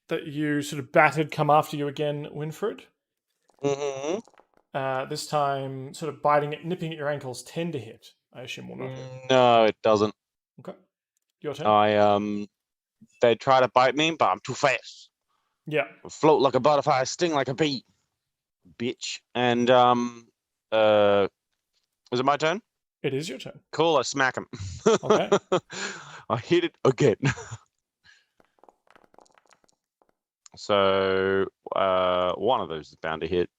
that you sort of battered come after you again, Winfred. Mm-hmm. This time, sort of nipping at your ankles, 10 to hit. I assume will not hit. No, it doesn't. Okay. Your turn. They try to bite me, but I'm too fast. Yeah. I float like a butterfly, sting like a bee. Bitch. And is it my turn? It is your turn. Cool, I smack him. Okay. I hit it again. So one of those is bound to hit.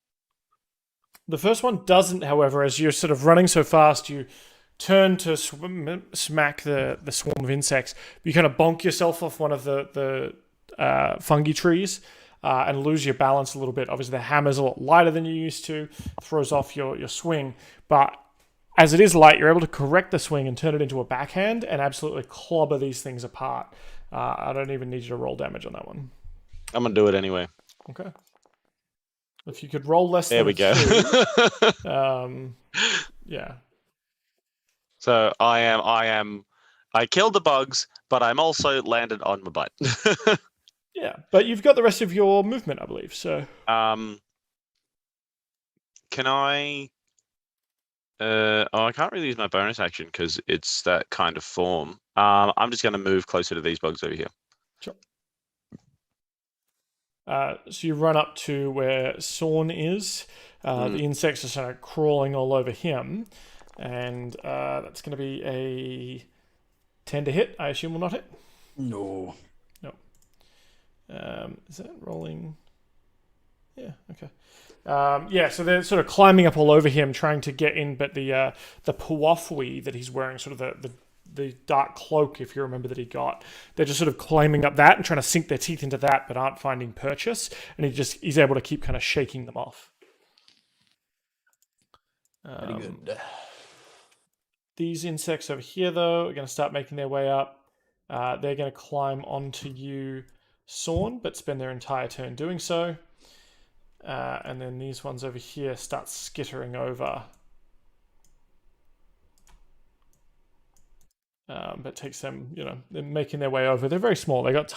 The first one doesn't, however, as you're sort of running so fast, you turn to smack the swarm of insects. You kind of bonk yourself off one of the fungi trees and lose your balance a little bit. Obviously, the hammer's a lot lighter than you used to, throws off your swing. But as it is light, you're able to correct the swing and turn it into a backhand and absolutely clobber these things apart. I don't even need you to roll damage on that one. I'm going to do it anyway. Okay. If you could roll less there than we go. 2, yeah. So I killed the bugs, but I'm also landed on my butt. Yeah, but you've got the rest of your movement, I believe. So, can I? I can't really use my bonus action because it's that kind of form. I'm just going to move closer to these bugs over here. Sure. So you run up to where Sorn is. The insects are sort of crawling all over him, and that's going to be a 10 to hit. I assume will not hit. No. Is that rolling? Yeah. Okay. Yeah, so they're sort of climbing up all over him, trying to get in, but the puafui that he's wearing, sort of the dark cloak, if you remember, that he got, they're just sort of climbing up that and trying to sink their teeth into that, but aren't finding purchase, and he's able to keep kind of shaking them off. Very good. These insects over here, though, are going to start making their way up. They're going to climb onto you, Sorn, but spend their entire turn doing so. And then these ones over here start skittering over. But it takes them, they're making their way over. They're very small. They got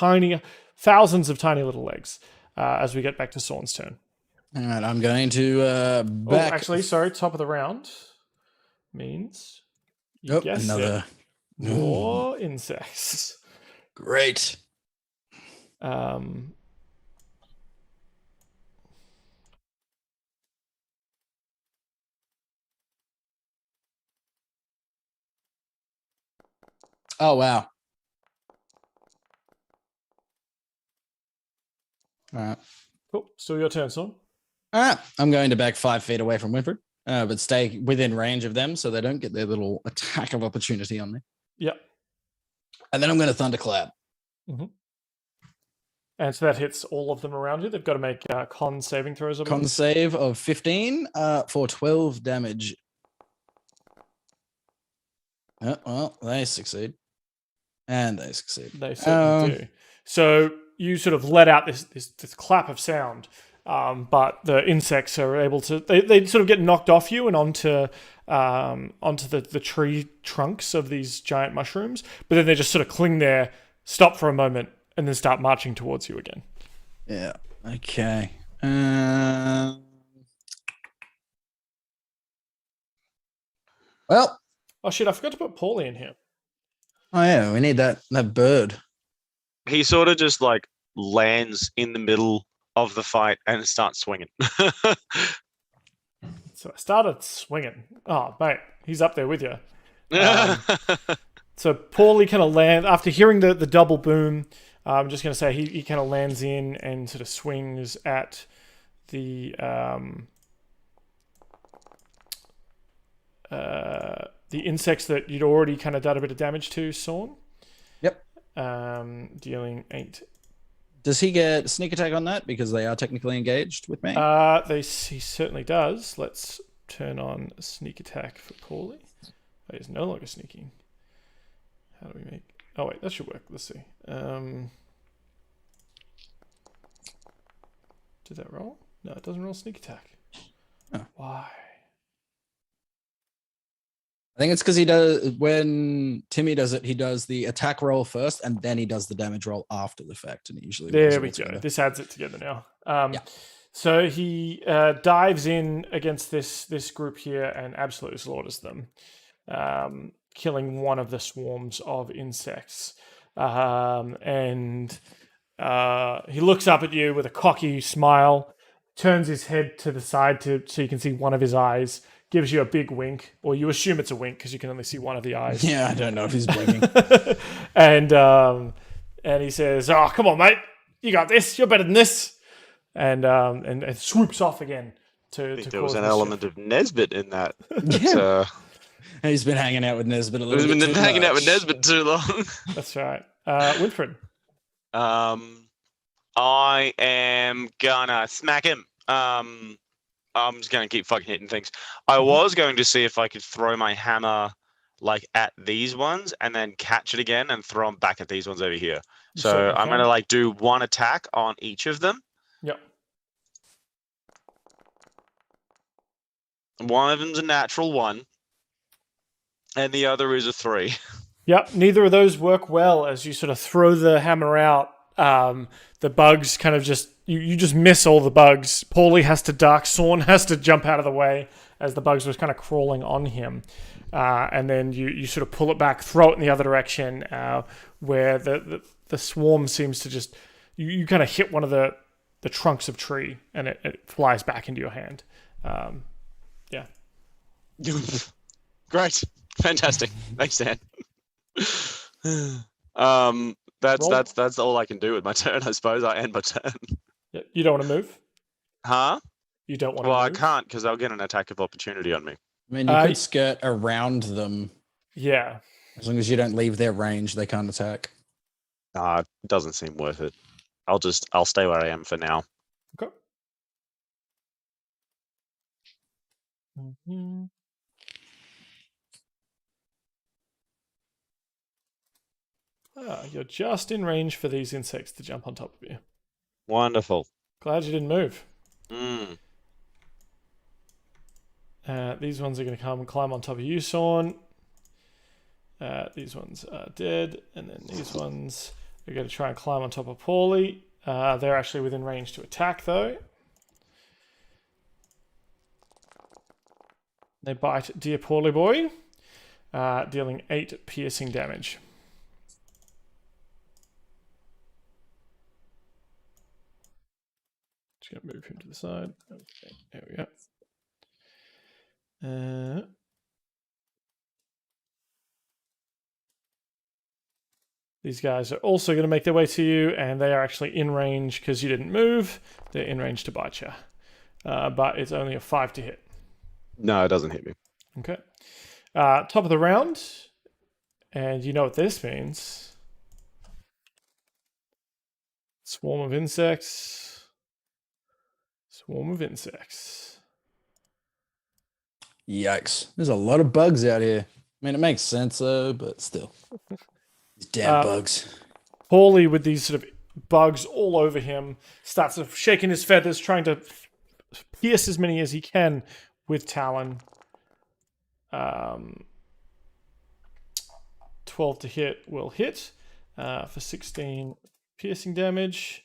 thousands of tiny little legs as we get back to Sorn's turn. All right, I'm going to back. Oh, actually, sorry, top of the round means you guessed another it, more insects. Great. Oh, wow. All right. Cool. Still your turn, Sorn. All right. I'm going to back 5 feet away from Winfred, but stay within range of them so they don't get their little attack of opportunity on me. Yep. And then I'm going to thunderclap. Mm-hmm. And so that hits all of them around you. They've got to make con saving throws. Con save of 15 for 12 damage. Well, they succeed. And they succeed. They certainly do. So you sort of let out this clap of sound, but the insects are able to. They sort of get knocked off you and onto the tree trunks of these giant mushrooms. But then they just sort of cling there, stop for a moment, and then start marching towards you again. Yeah. Okay. Well. Oh shit! I forgot to put Paulie in here. Oh yeah, we need that bird. He sort of just like lands in the middle of the fight and starts swinging. So I started swinging. Oh mate, he's up there with you. So Paulie kind of lands after hearing the double boom. I'm just going to say he kind of lands in and sort of swings at the insects that you'd already kind of done a bit of damage to, Sorn. Yep. Dealing 8. Does he get sneak attack on that because they are technically engaged with me? He certainly does. Let's turn on sneak attack for Paulie. Oh, he's no longer sneaking. How do we make... Oh, wait, that should work. Let's see. Did that roll? No, it doesn't roll sneak attack. Oh. Why? I think it's because he does, when Timmy does it, he does the attack roll first and then he does the damage roll after the fact. And usually there we go. This adds it together now. Yeah. So he dives in against this group here and absolutely slaughters them, killing one of the swarms of insects. And he looks up at you with a cocky smile, turns his head to the side so you can see one of his eyes, gives you a big wink, or you assume it's a wink because you can only see one of the eyes. Yeah, I don't know if he's blinking. and he says, "Oh, come on, mate, you got this. You're better than this." And swoops off again to. I think to there was cause an mischief. element of Nesbit in that. Yeah. He's been hanging out with Nesbit a little bit. He's been hanging out with Nesbit too long. That's right, Winfred. I am gonna smack him. I'm just gonna keep fucking hitting things. I was going to see if I could throw my hammer like at these ones and then catch it again and throw them back at these ones over here. So I'm gonna like do one attack on each of them. Yep. One of them's a natural 1, and the other is a 3. Yep. Neither of those work well as you sort of throw the hammer out. The bugs kind of just you just miss all the bugs. Paulie has to duck. Sorn has to jump out of the way as the bugs was kind of crawling on him. And then you sort of pull it back, throw it in the other direction, where the swarm seems to just you kind of hit one of the trunks of tree and it flies back into your hand. Yeah. Great. Fantastic. Thanks, Dan. That's all I can do with my turn, I suppose. I end my turn. Yeah. You don't want to move? Huh? You don't want Well, to I move? can't because they'll get an attack of opportunity on me. I mean, you could skirt around them. Yeah. As long as you don't leave their range, they can't attack. It doesn't seem worth it. I'll stay where I am for now. Okay. Mm-hmm. You're just in range for these insects to jump on top of you. Wonderful. Glad you didn't move. Mm. These ones are going to come and climb on top of you, Sawn. These ones are dead. And then these ones are going to try and climb on top of Paulie. They're actually within range to attack, though. They bite Dear Paulie Boy, dealing 8 piercing damage. Just going to move him to the side. Okay, there we go. These guys are also going to make their way to you, and they are actually in range because you didn't move. They're in range to bite you. But it's only a 5 to hit. No, it doesn't hit me. Okay. Top of the round. And you know what this means. Swarm of insects. Swarm of insects. Yikes. There's a lot of bugs out here. I mean, it makes sense, though, but still. These damn bugs. Paulie, with these sort of bugs all over him, starts sort of shaking his feathers, trying to pierce as many as he can with Talon. 12 to hit will hit for 16 piercing damage.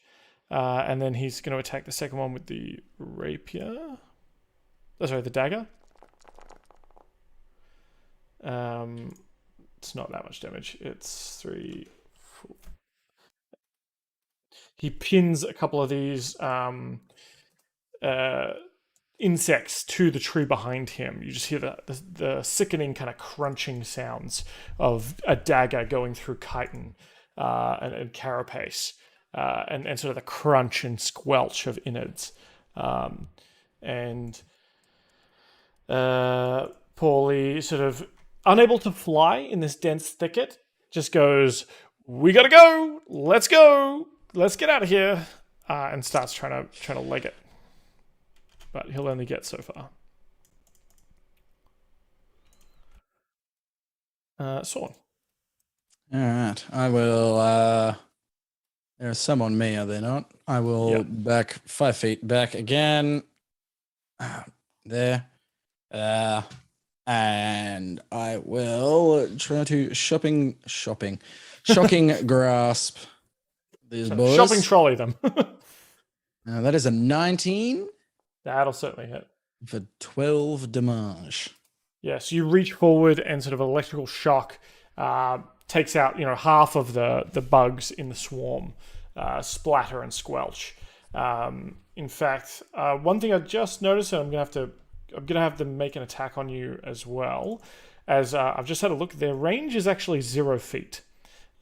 And then he's going to attack the second one with the rapier. Oh, sorry, the dagger. It's not that much damage. It's 3, 4. He pins a couple of these insects to the tree behind him. You just hear the sickening kind of crunching sounds of a dagger going through chitin and carapace, and sort of the crunch and squelch of innards. And Paulie, sort of unable to fly in this dense thicket, just goes, "We gotta go! Let's go! Let's get out of here!" And starts trying to leg it. But he'll only get so far. Sawn. All right. I will. There are some on me, are there not? I will back 5 feet back again. There. And I will try to shocking grasp these boys. Shopping trolley them. Now that is a 19. That'll certainly hit. For 12 damage. Yeah, so you reach forward and sort of electrical shock takes out, half of the bugs in the swarm, splatter and squelch. In fact, one thing I just noticed, and I'm gonna have them make an attack on you as well. As I've just had a look, their range is actually 0 feet.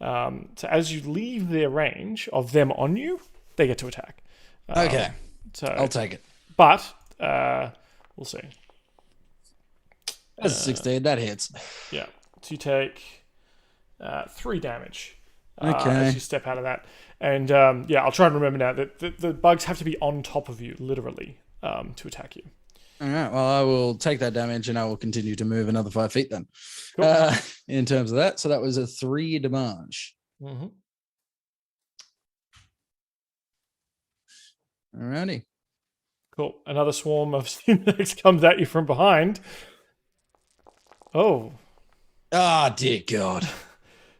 So as you leave their range of them on you, they get to attack. Okay, so I'll take it. But we'll see. That's 16. That hits. Yeah. So you take 3 damage Okay. as you step out of that. And I'll try and remember now that the bugs have to be on top of you, literally, to attack you. All right. Well, I will take that damage and I will continue to move another 5 feet then. Cool. In terms of that. So that was a 3 damage. Mm-hmm. Alrighty. Cool. Another swarm of insects comes at you from behind. Oh. Ah, dear God.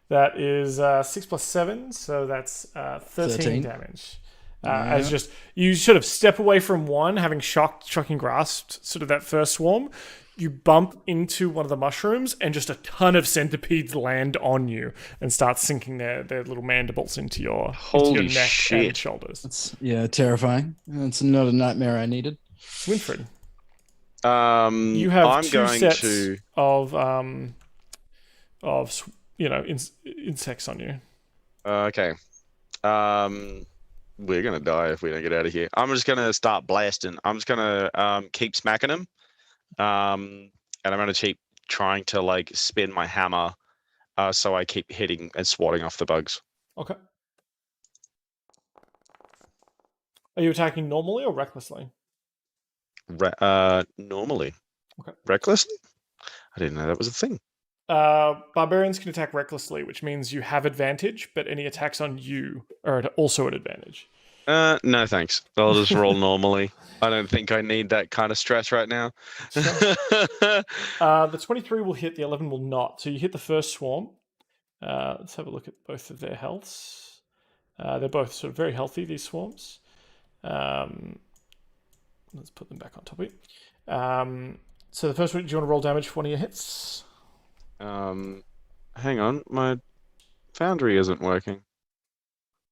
That is 6 plus 7, so that's 13 damage. As just you sort of step away from one, having shocking grasped sort of that first swarm, you bump into one of the mushrooms, and just a ton of centipedes land on you and start sinking their little mandibles into your neck and shoulders. That's terrifying. That's not a nightmare I needed. Winfred, you have two sets of insects on you. Okay. We're gonna die if we don't get out of here. I'm just gonna start blasting. I'm just gonna keep smacking him. And I'm gonna keep trying to like spin my hammer, so I keep hitting and swatting off the bugs. Okay. Are you attacking normally or recklessly? Normally. Okay. Recklessly? I didn't know that was a thing. Barbarians can attack recklessly, which means you have advantage, but any attacks on you are also at advantage. No thanks. I'll just roll normally. I don't think I need that kind of stress right now. Sure. The 23 will hit, the 11 will not. So you hit the first swarm. Let's have a look at both of their healths. They're both sort of very healthy, these swarms. Let's put them back on top of you. So the first one, do you want to roll damage for one of your hits? Hang on. My foundry isn't working.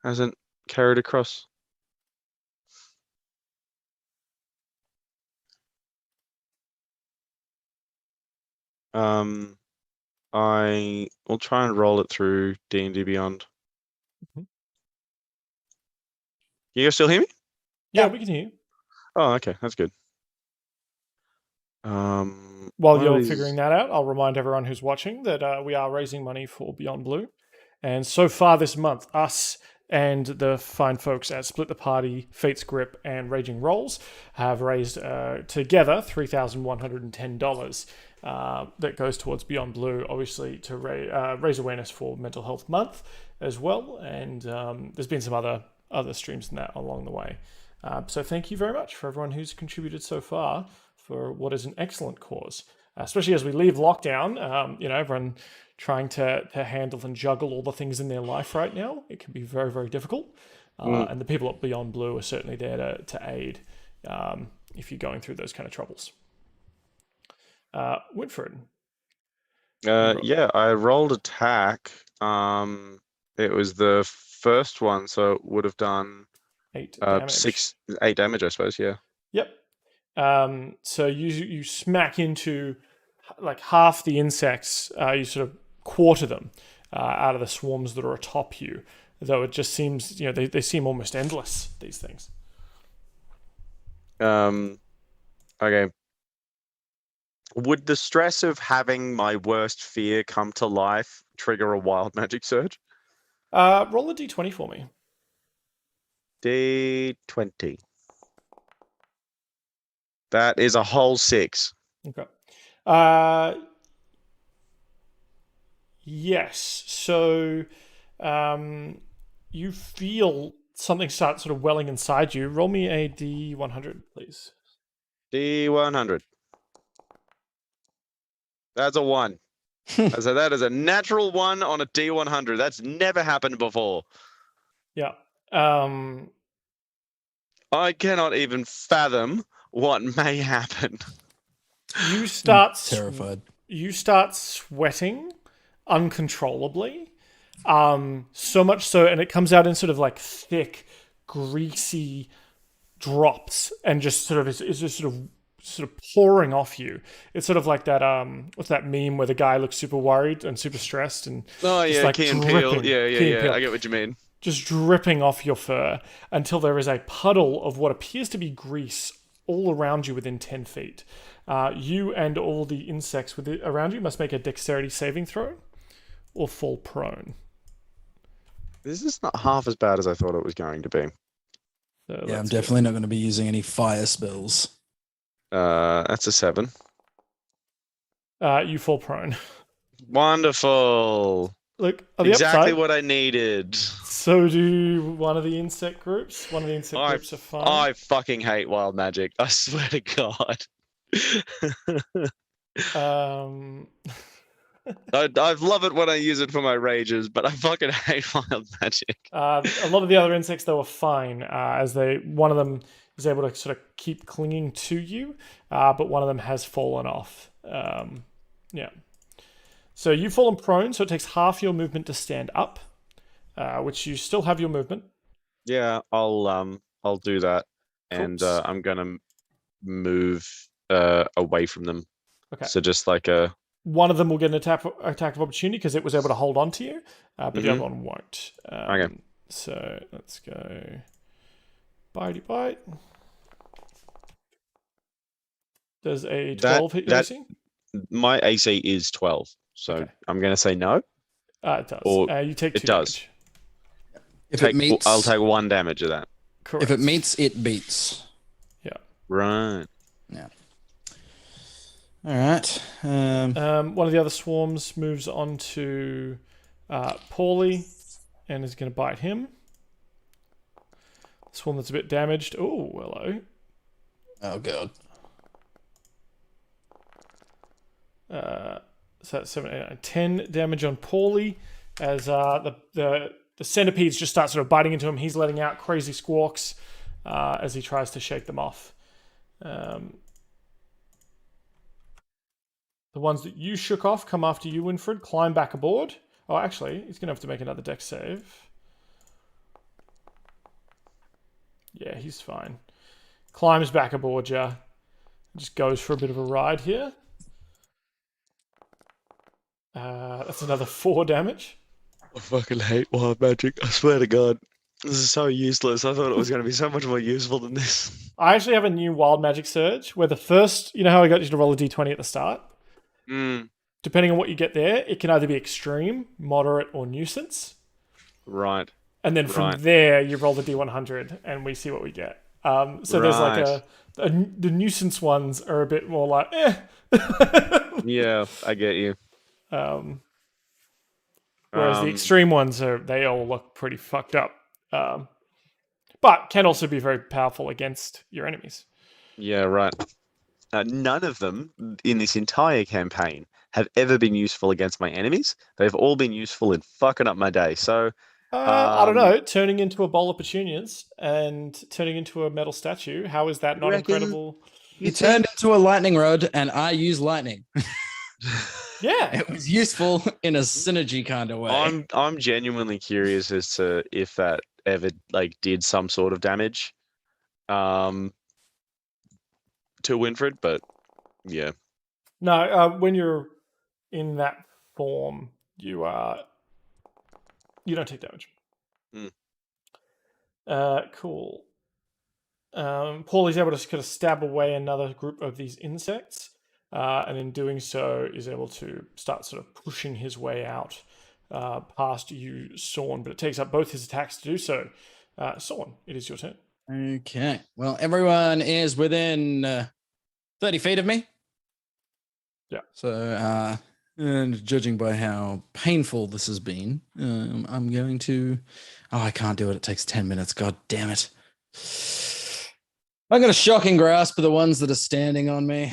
Hasn't carried across. I will try and roll it through D&D Beyond. Mhm. You guys still hear me? Yeah, we can hear you. Oh, okay, that's good. While you're figuring that out, I'll remind everyone who's watching that we are raising money for Beyond Blue. And so far this month, us and the fine folks at Split the Party, Fate's Grip, and Raging Rolls have raised together $3,110 that goes towards Beyond Blue, obviously to raise awareness for Mental Health Month as well. And there's been some other streams in that along the way. So thank you very much for everyone who's contributed so far for what is an excellent cause, especially as we leave lockdown. Everyone trying to handle and juggle all the things in their life right now. It can be very, very difficult. And the people at Beyond Blue are certainly there to aid if you're going through those kind of troubles. Winfred. Yeah, I rolled attack. It was the first one, so it would have done 8 damage. 8 damage, I suppose. Yeah. Yep. So you smack into like half the insects. You sort of quarter them out of the swarms that are atop you. Though it just seems, they seem almost endless. These things. Okay. Would the stress of having my worst fear come to life trigger a wild magic surge? Roll a d20 for me. D20. That is a whole 6. Okay. Yes. So you feel something start sort of welling inside you. Roll me a d100, please. D100. That's a 1. So that is a natural 1 on a D100. That's never happened before. Yeah. I cannot even fathom what may happen. You start Terrified. You start sweating uncontrollably. So much so, and it comes out in sort of like thick, greasy drops, and just sort of is just sort of pouring off you. It's sort of like that what's that meme where the guy looks super worried and super stressed and Oh just yeah, like Key and dripping, Peele. Yeah, Key and Peele, I get what you mean. just dripping off your fur until there is a puddle of what appears to be grease all around you within 10 feet. You and all the insects around you must make a dexterity saving throw or fall prone. This is not half as bad as I thought it was going to be. So Yeah, I'm definitely not going to be using any fire spells. That's a 7. You fall prone. Wonderful. Look, on the Exactly upside, what I needed. so do one of the insect groups. One of the insect groups are fine. I fucking hate wild magic. I swear to God. I love it when I use it for my rages, but I fucking hate wild magic. A lot of the other insects, though, are fine, as one of them is able to sort of keep clinging to you, but one of them has fallen off. Yeah. So you've fallen prone, so it takes half your movement to stand up, which you still have your movement. Yeah, I'll do that, and Cool. I'm gonna move away from them. Okay. So just like a. One of them will get an attack of opportunity because it was able to hold on to you, but the other one won't. Okay. So let's go. Bitey bite. Does a That 12 hit your AC? my AC is 12, so Okay. I'm gonna say no. It does. Or You take it 2 does. damage. I'll take 1 damage of that. Correct. If it meets, it beats. Yeah. Right. Yeah. All right. One of the other swarms moves on to Paulie and is going to bite him. This one that's a bit damaged. Oh, hello. Oh god. So that's 7, 8, 9, 10 damage on Paulie as the centipedes just start sort of biting into him. He's letting out crazy squawks as he tries to shake them off. The ones that you shook off come after you, Winfred. Climb back aboard. Oh, actually, he's going to have to make another dex save. Yeah, he's fine. Climbs back aboard ya. Just goes for a bit of a ride here. That's another 4 damage. I fucking hate wild magic. I swear to God. This is so useless. I thought it was going to be so much more useful than this. I actually have a new wild magic surge where the first, you know how I got you to roll a d20 at the start? Mm, Depending on what you get there, it can either be extreme, moderate, or nuisance. right. And then from Right. there, you roll the d100 and we see what we get. So there's like the nuisance ones are a bit more like, eh. Yeah, I get you. Whereas the extreme ones they all look pretty fucked up. But can also be very powerful against your enemies. Yeah, right. None of them in this entire campaign have ever been useful against my enemies. They've all been useful in fucking up my day. So, I don't know, turning into a bowl of petunias and turning into a metal statue. How is that not reckon? incredible? He turned into a lightning rod, and I use lightning. Yeah, It was useful in a synergy kind of way. I'm genuinely curious as to if that ever like did some sort of damage, to Winfred. But yeah, no. When you're in that form, you don't take damage. Cool. Paulie's able to kind of stab away another group of these insects, and in doing so, is able to start sort of pushing his way out past you, Sorn. But it takes up both his attacks to do so. Sorn, it is your turn. Okay. Well, everyone is within 30 feet of me. Yeah. So, and judging by how painful this has been, I'm going to. Oh, I can't do it. It takes 10 minutes. God damn it. I'm going to shocking grasp of the ones that are standing on me.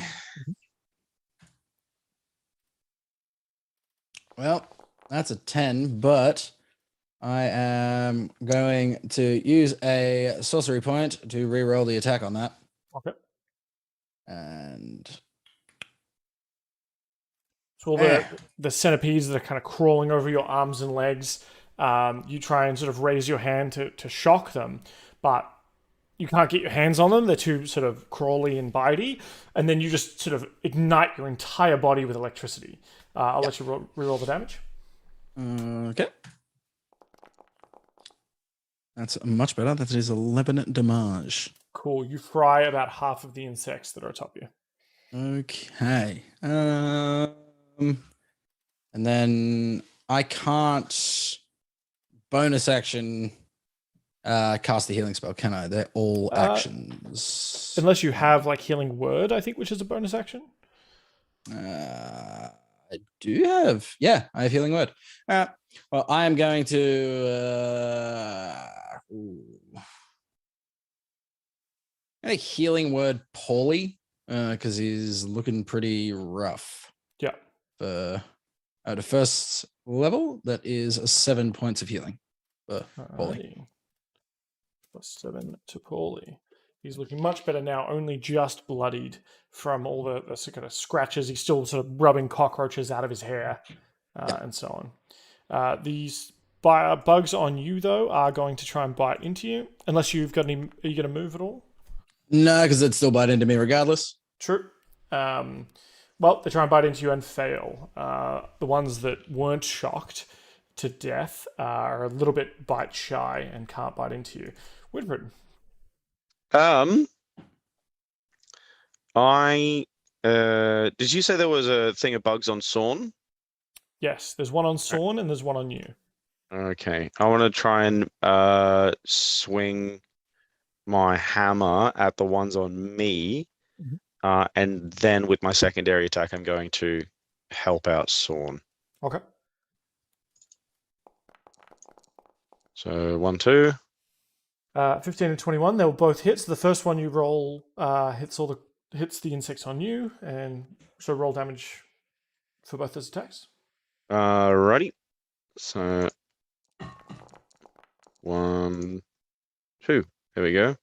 Well, that's a 10, but I am going to use a sorcery point to re-roll the attack on that. Okay. And So all the centipedes that are kind of crawling over your arms and legs, you try and sort of raise your hand to shock them, but you can't get your hands on them. They're too sort of crawly and bitey. And then you just sort of ignite your entire body with electricity. I'll let you re-roll the damage. okay. That's much better. That is 11 damage. Cool. You fry about half of the insects that are atop you. Okay. And then I can't bonus action cast the healing spell, can I? They're all actions. Unless you have like Healing Word, I think, which is a bonus action. I do have. Yeah, I have healing word. Well, I am going to a healing word Paulie, because he's looking pretty rough. Yeah. At a first level, that is 7 points of healing for Paulie. Alrighty. +7 to Paulie. He's looking much better now, only just bloodied from all the kind of scratches. He's still sort of rubbing cockroaches out of his hair and so on. These bugs on you, though, are going to try and bite into you. Unless you've got any... Are you going to move at all? No, because it'd still bite into me regardless. True. Well, they try and bite into you and fail. The ones that weren't shocked to death are a little bit bite shy and can't bite into you. Winfred. Um, I did you say there was a thing of bugs on Sawn? Yes, there's one on Sorn and there's one on you. Okay, I want to try and swing my hammer at the ones on me, Mhm. and then with my secondary attack, I'm going to help out Sawn. Okay. So 1, 2. 15 and 21, they were both hits. The first one you roll hits the insects on you, and so roll damage for both those attacks. Righty. So 1, 2. There we go.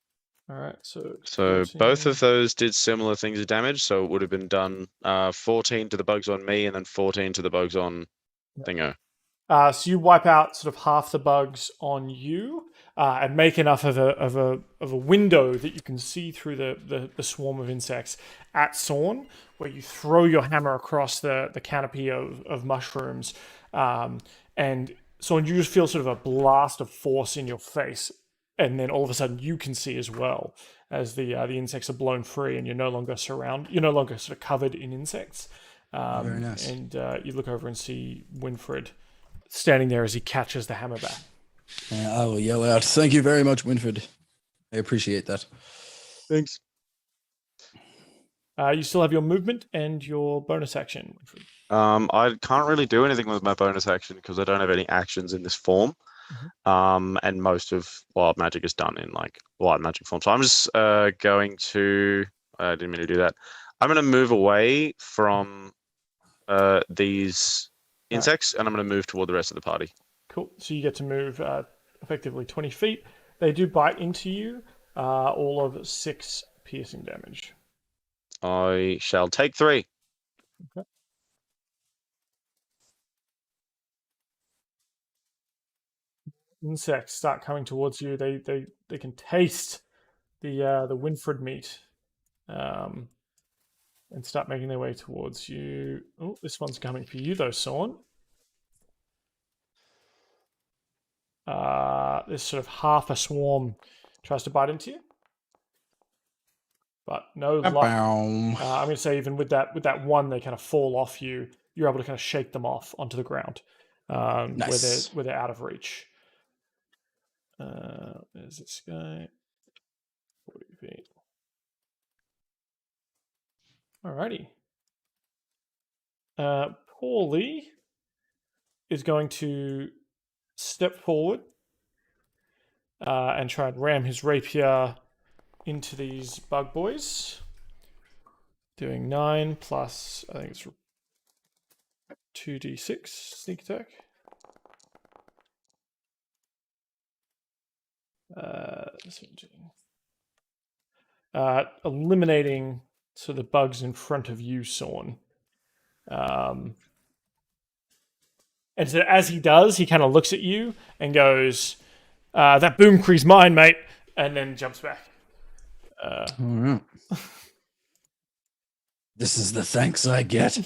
All right, so So both 14. of those did similar things of damage. So it would have been done 14 to the bugs on me, and then 14 to the bugs on Thingo. So you wipe out sort of half the bugs on you, and make enough of a window that you can see through the swarm of insects at Sorn, where you throw your hammer across the canopy of mushrooms, and Sorn, you just feel sort of a blast of force in your face, and then all of a sudden you can see as well as the insects are blown free, and you're no longer sort of covered in insects. Very nice. And you look over and see Winfred standing there as he catches the hammer back. I will yell out, "Thank you very much, Winfred. I appreciate that." Thanks. You still have your movement and your bonus action, Winfred. I can't really do anything with my bonus action because I don't have any actions in this form. And most of wild magic is done in like wild magic form. So I'm just going to. I didn't mean to do that. I'm going to move away from these insects, and I'm going to move toward the rest of the party. Cool. So you get to move effectively 20 feet. They do bite into you, all of 6 piercing damage. I shall take 3. Okay. Insects start coming towards you. They can taste the Winfred meat, and start making their way towards you. Oh, this one's coming for you though, Sorn. This sort of half a swarm tries to bite into you, but no luck. I'm going to say even with that one, they kind of fall off you. You're able to kind of shake them off onto the ground, Nice. where they're out of reach. There's this guy. 40 feet. Alrighty. Paulie is going to step forward and try and ram his rapier into these bug boys. Doing 9 plus, I think it's 2d6 sneak attack. Eliminating the bugs in front of you, Sorn. And so as he does, he kind of looks at you and goes, "That boomcree's mine, mate," and then jumps back. All right. This is the thanks I get.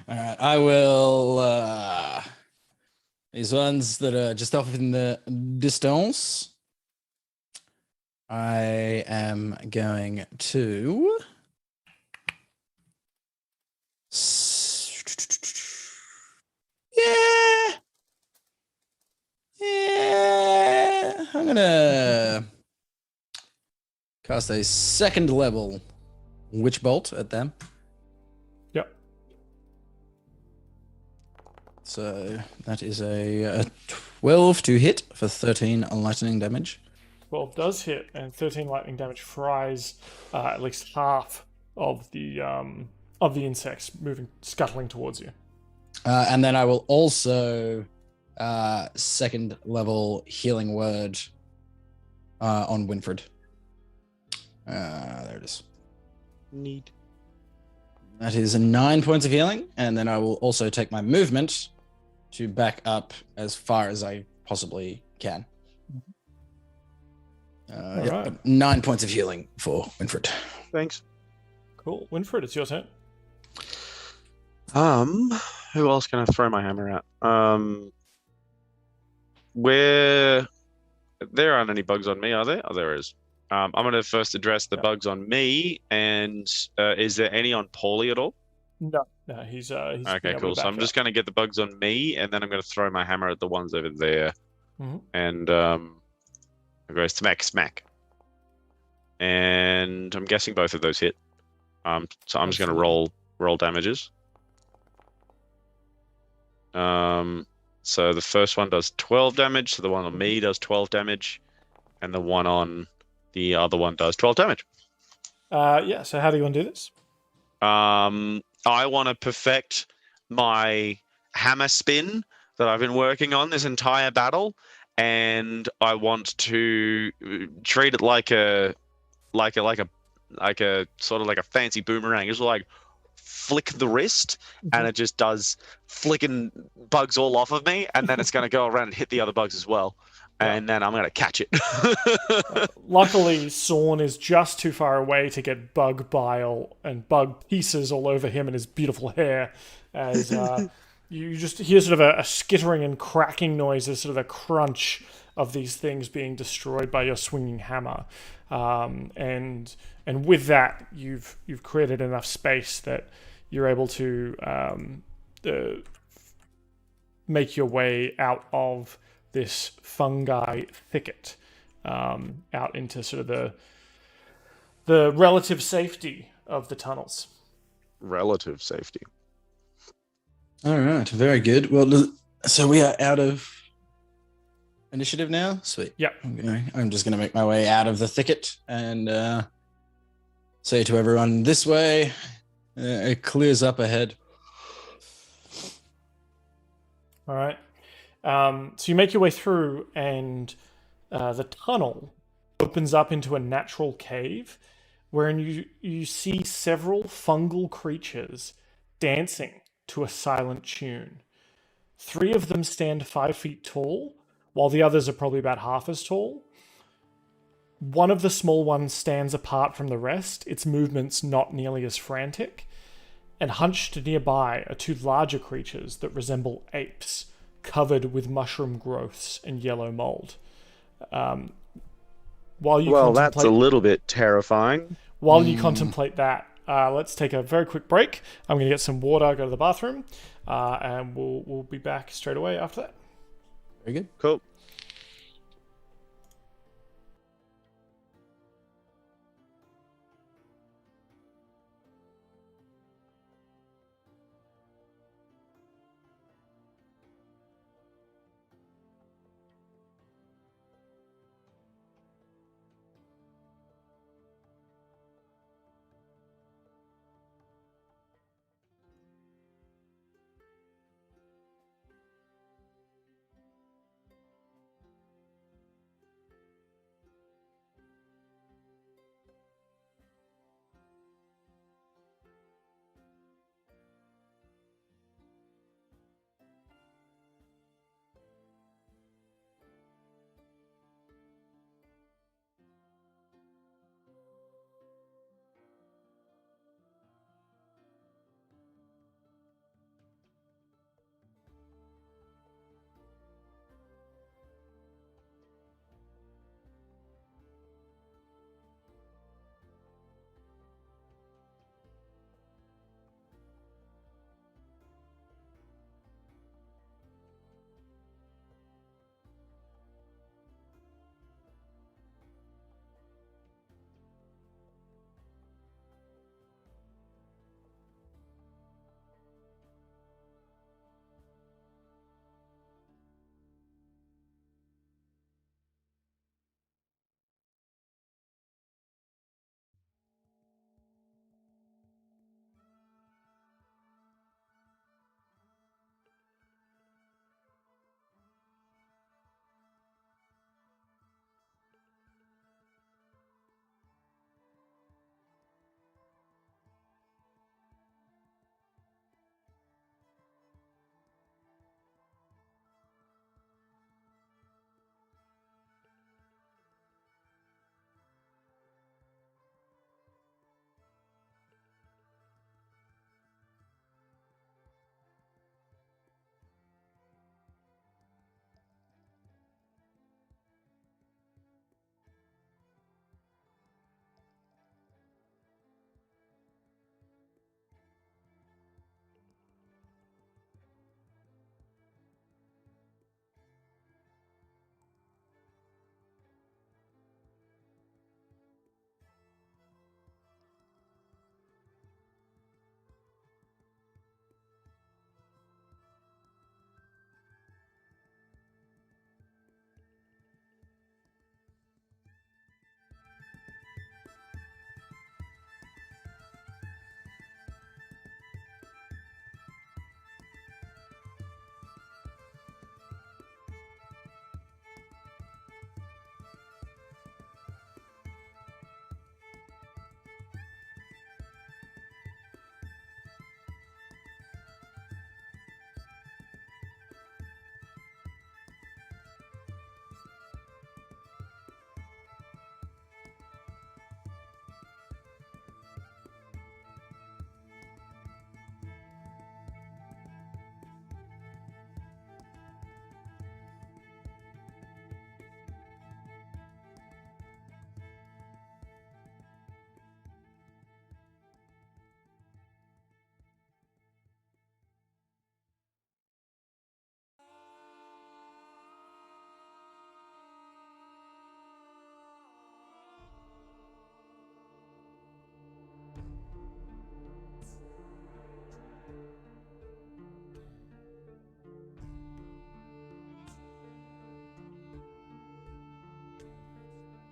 All right, I will. These ones that are just off in the distance. I am going to. Yeah. I'm gonna cast a second level witch bolt at them. Yep. So that is a 12 to hit for 13 lightning damage. 12 does hit, and 13 lightning damage fries at least half of the insects scuttling towards you. And then I will also second level healing word on Winfred. There it is. Neat. That is 9 points of healing, and then I will also take my movement to back up as far as I possibly can. Right. 9 points of healing for Winfred. Thanks. Cool. Winfred, it's your turn. Who else can I throw my hammer at? Where There aren't any bugs on me, are there? Oh, there is. I'm going to first address the Yeah. bugs on me, and is there any on Paulie at all? No, he's been Okay, able to cool. So back I'm it just up. going to get the bugs on me, and then I'm going to throw my hammer at the ones over there, Hmm. and I go smack, smack, and I'm guessing both of those hit. So I'm just going to Absolutely. roll damages. So the first one does 12 damage. So the one on me does 12 damage, and the one on the other one does 12 damage. Yeah. So how do you want to do this? I want to perfect my hammer spin that I've been working on this entire battle, and I want to treat it like a like a like a sort of like a fancy boomerang. It's like flick the wrist, and it just does flicking bugs all off of me, and then it's going to go around and hit the other bugs as well, Yeah. and then I'm going to catch it. Luckily, Sorn is just too far away to get bug bile and bug pieces all over him and his beautiful hair. As you just hear sort of a skittering and cracking noise, as sort of a crunch of these things being destroyed by your swinging hammer, and with that, you've created enough space that you're able to make your way out of this fungi thicket, out into sort of the relative safety of the tunnels. Relative safety. All right, very good. Well, so we are out of initiative now. Sweet. Yep. I'm just gonna make my way out of the thicket and say to everyone, "This way." It clears up ahead. All right. So you make your way through, and the tunnel opens up into a natural cave, wherein you see several fungal creatures dancing to a silent tune. 3 of them stand 5 feet tall, while the others are probably about half as tall. One of the small ones stands apart from the rest, its movements not nearly as frantic, and hunched nearby are 2 larger creatures that resemble apes, covered with mushroom growths and yellow mold. While you Well, that's a contemplate little bit terrifying. that, let's take a very quick break. I'm going to get some water, go to the bathroom, and we'll be back straight away after that. Very good. Cool.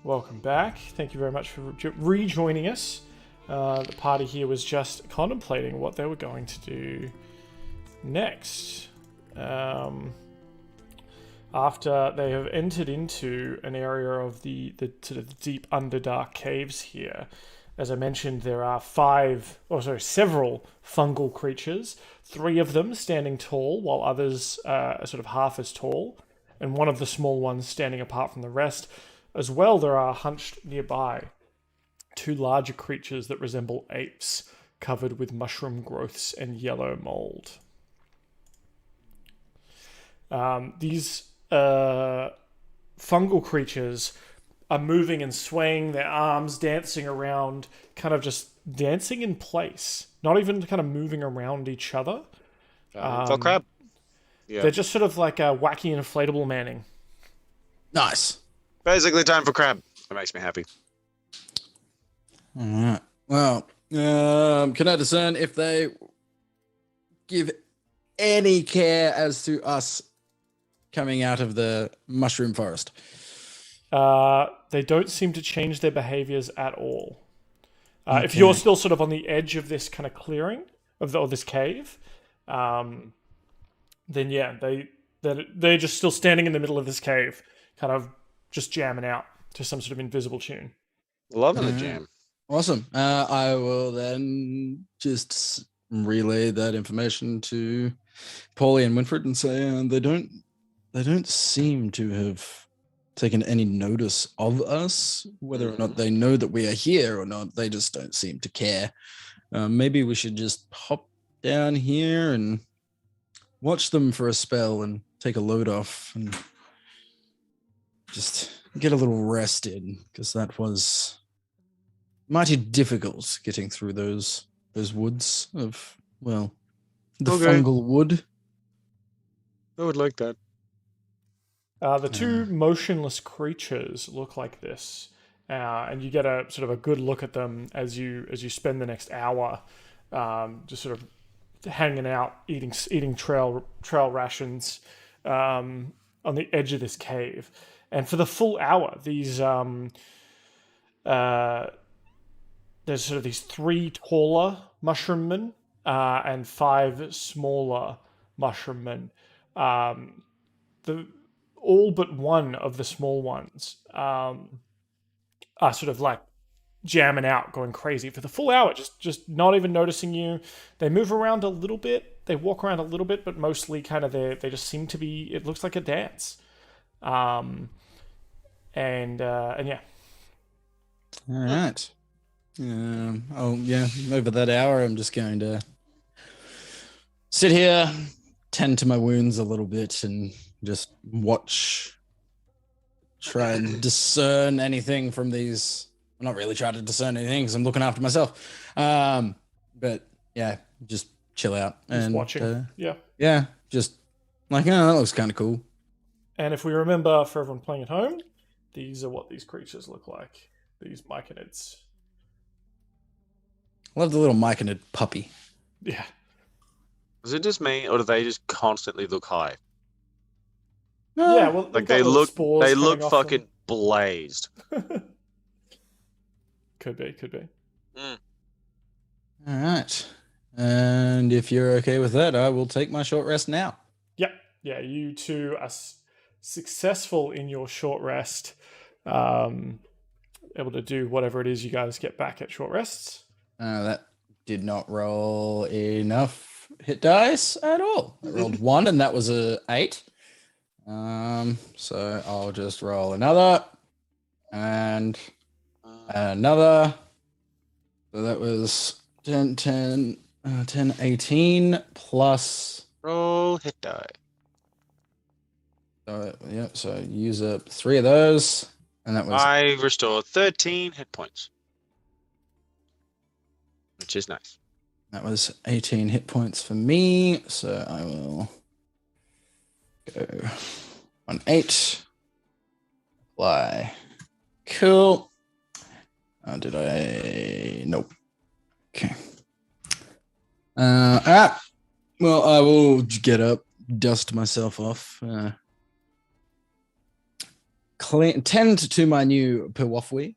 Welcome back. Thank you very much for rejoining us. The party here was just contemplating what they were going to do next. After they have entered into an area of the sort of deep Underdark caves here. As I mentioned, there are several fungal creatures, 3 of them standing tall, while others are sort of half as tall, and one of the small ones standing apart from the rest. As well, there are hunched nearby 2 larger creatures that resemble apes, covered with mushroom growths and yellow mold. These fungal creatures are moving and swaying their arms, dancing around, kind of just dancing in place, not even kind of moving around each other. For crab. Yeah. They're just sort of like a wacky inflatable manning. Nice. Basically time for crab. That makes me happy. All right. Well, can I discern if they give any care as to us coming out of the mushroom forest? They don't seem to change their behaviors at all. If you're still sort of on the edge of this kind of clearing or this cave, then yeah, they're just still standing in the middle of this cave, kind of just jamming out to some sort of invisible tune. Loving the jam. Awesome. I will then just relay that information to Paulie and Winfred and say they don't seem to have taken any notice of us, whether or not they know that we are here or not. They just don't seem to care. Maybe we should just hop down here and watch them for a spell and take a load off and just get a little rest in, because that was mighty difficult getting through those woods of, well, the fungal wood. I would like that. The 2 motionless creatures look like this, and you get a sort of a good look at them as you spend the next hour just sort of hanging out, eating trail rations on the edge of this cave. And for the full hour, these there's sort of these 3 taller mushroom men and 5 smaller mushroom men. All but one of the small ones are sort of like jamming out, going crazy for the full hour, just not even noticing you. They move around a little bit, they walk around a little bit, but mostly kind of they just seem to be. It looks like a dance. And yeah. All right. Over that hour, I'm just going to sit here, tend to my wounds a little bit, and just watch, try and discern anything from these. I'm not really trying to discern anything because I'm looking after myself. But yeah, just chill out and watching. Yeah, just like, that looks kind of cool. And if we remember, for everyone playing at home, these are what these creatures look like. These myconids. I love the little myconid puppy. Yeah. Is it just me, or do they just constantly look high? Yeah, well, like they look fucking blazed. Could be. All right. And if you're okay with that, I will take my short rest now. Yep. Yeah, you 2 are successful in your short rest. Able to do whatever it is you guys get back at short rests. That did not roll enough hit dice at all. I rolled 1, and that was a 8. So I'll just roll another and another. So that was 10, 18 plus. Roll hit die. So use up 3 of those, and that was. I restored 13 hit points, which is nice. That was 18 hit points for me, so I will go on 8. Apply. Cool. Did I? Nope. Okay. Well, I will get up, dust myself off, tend to my new Pewafwi.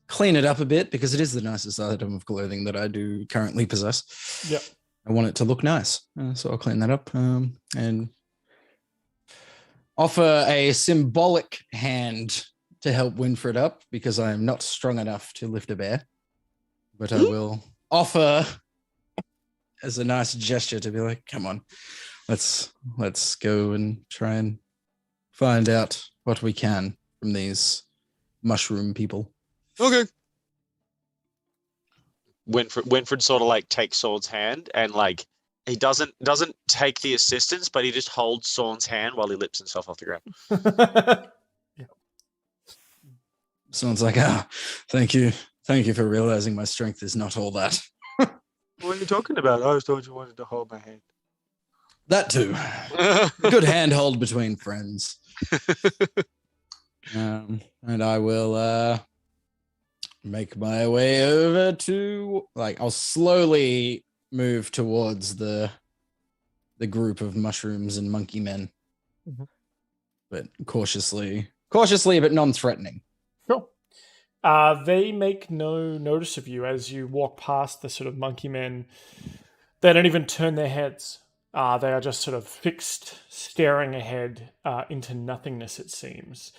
Clean it up a bit because it is the nicest item of clothing that I do currently possess. Yep. I want it to look nice, so I'll clean that up and offer a symbolic hand to help Winfred up because I am not strong enough to lift a bear. But I will offer as a nice gesture to be like, come on, let's go and try and find out what we can from these mushroom people. Okay. Winfred sort of like takes Sawn's hand and like he doesn't take the assistance, but he just holds Sawn's hand while he lifts himself off the ground. Someone's like, thank you for realizing my strength is not all that. What are you talking about? I always thought you wanted to hold my hand. That too. Good handhold between friends. And I will make my way over to, like, I'll slowly move towards the group of mushrooms and monkey men, but cautiously, but non-threatening. Sure. They make no notice of you as you walk past the sort of monkey men. They don't even turn their heads. They are just sort of fixed, staring ahead into nothingness, it seems.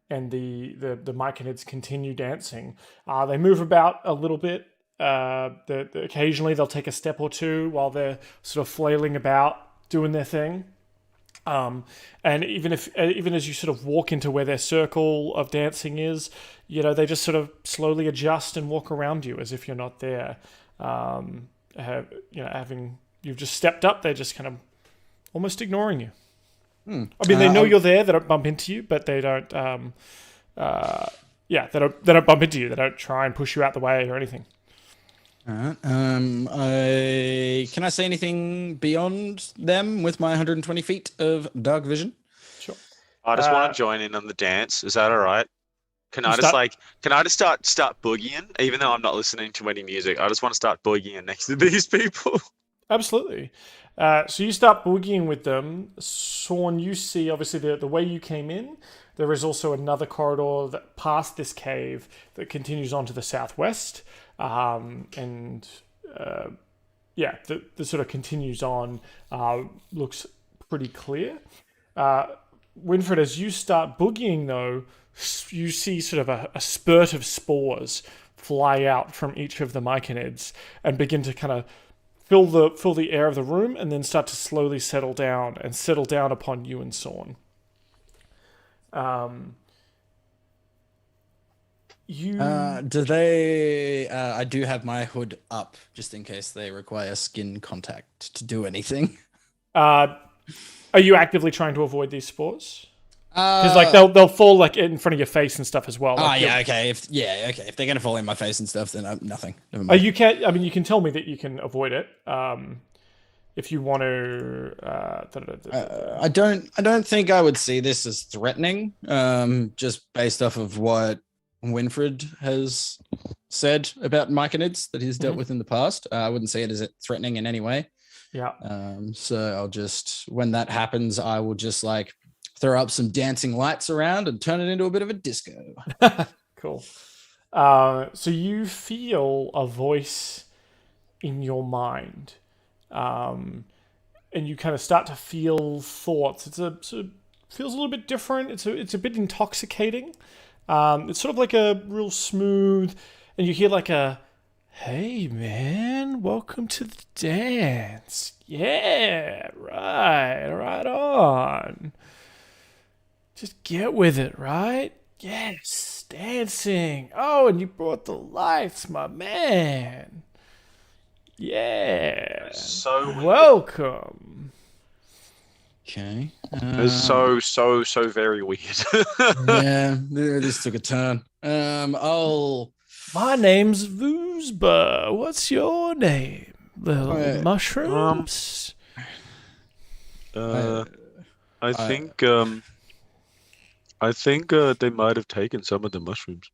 And the Myconids continue dancing. They move about a little bit. Occasionally they'll take a step or two while they're sort of flailing about, doing their thing. And even as you sort of walk into where their circle of dancing is, they just sort of slowly adjust and walk around you as if you're not there. Having you've just stepped up, they're just kind of almost ignoring you. I mean, they know you're there. They don't bump into you, but they don't. They don't bump into you. They don't try and push you out the way or anything. All right. Can I say anything beyond them with my 120 feet of dark vision? Sure. I just want to join in on the dance. Is that all right? Can I just start boogieing, even though I'm not listening to any music? I just want to start boogieing next to these people. Absolutely. So you start boogieing with them. Sawn, you see, obviously, the way you came in, there is also another corridor that past this cave that continues on to the southwest. The sort of continues on, looks pretty clear. Winfred, as you start boogieing, though, you see sort of a spurt of spores fly out from each of the Myconids and begin to kind of fill the air of the room and then start to slowly settle down upon you and Sawn. Do they? I do have my hood up just in case they require skin contact to do anything. Are you actively trying to avoid these spores? Because they'll fall like in front of your face and stuff as well. Okay. If they're gonna fall in my face and stuff, then nothing. Never mind. You can't. I mean, you can tell me that you can avoid it. If you want to. I don't think I would see this as threatening. Just based off of what Winfred has said about Myconids that he's dealt with in the past. I wouldn't see it as threatening in any way. Yeah. So I'll just, when that happens, I will just like throw up some dancing lights around and turn it into a bit of a disco. Cool. So you feel a voice in your mind, and you kind of start to feel thoughts. Feels a little bit different. It's a bit intoxicating. It's sort of like a real smooth, and you hear like a, "Hey man, welcome to the dance. Yeah, right on. Just get with it, right? Yes, dancing. Oh, and you brought the lights, my man. Yeah. So Okay. welcome. It's so very weird. Yeah, this took a turn. My name's Voosba. What's your name? Little mushrooms? I think they might have taken some of the mushrooms.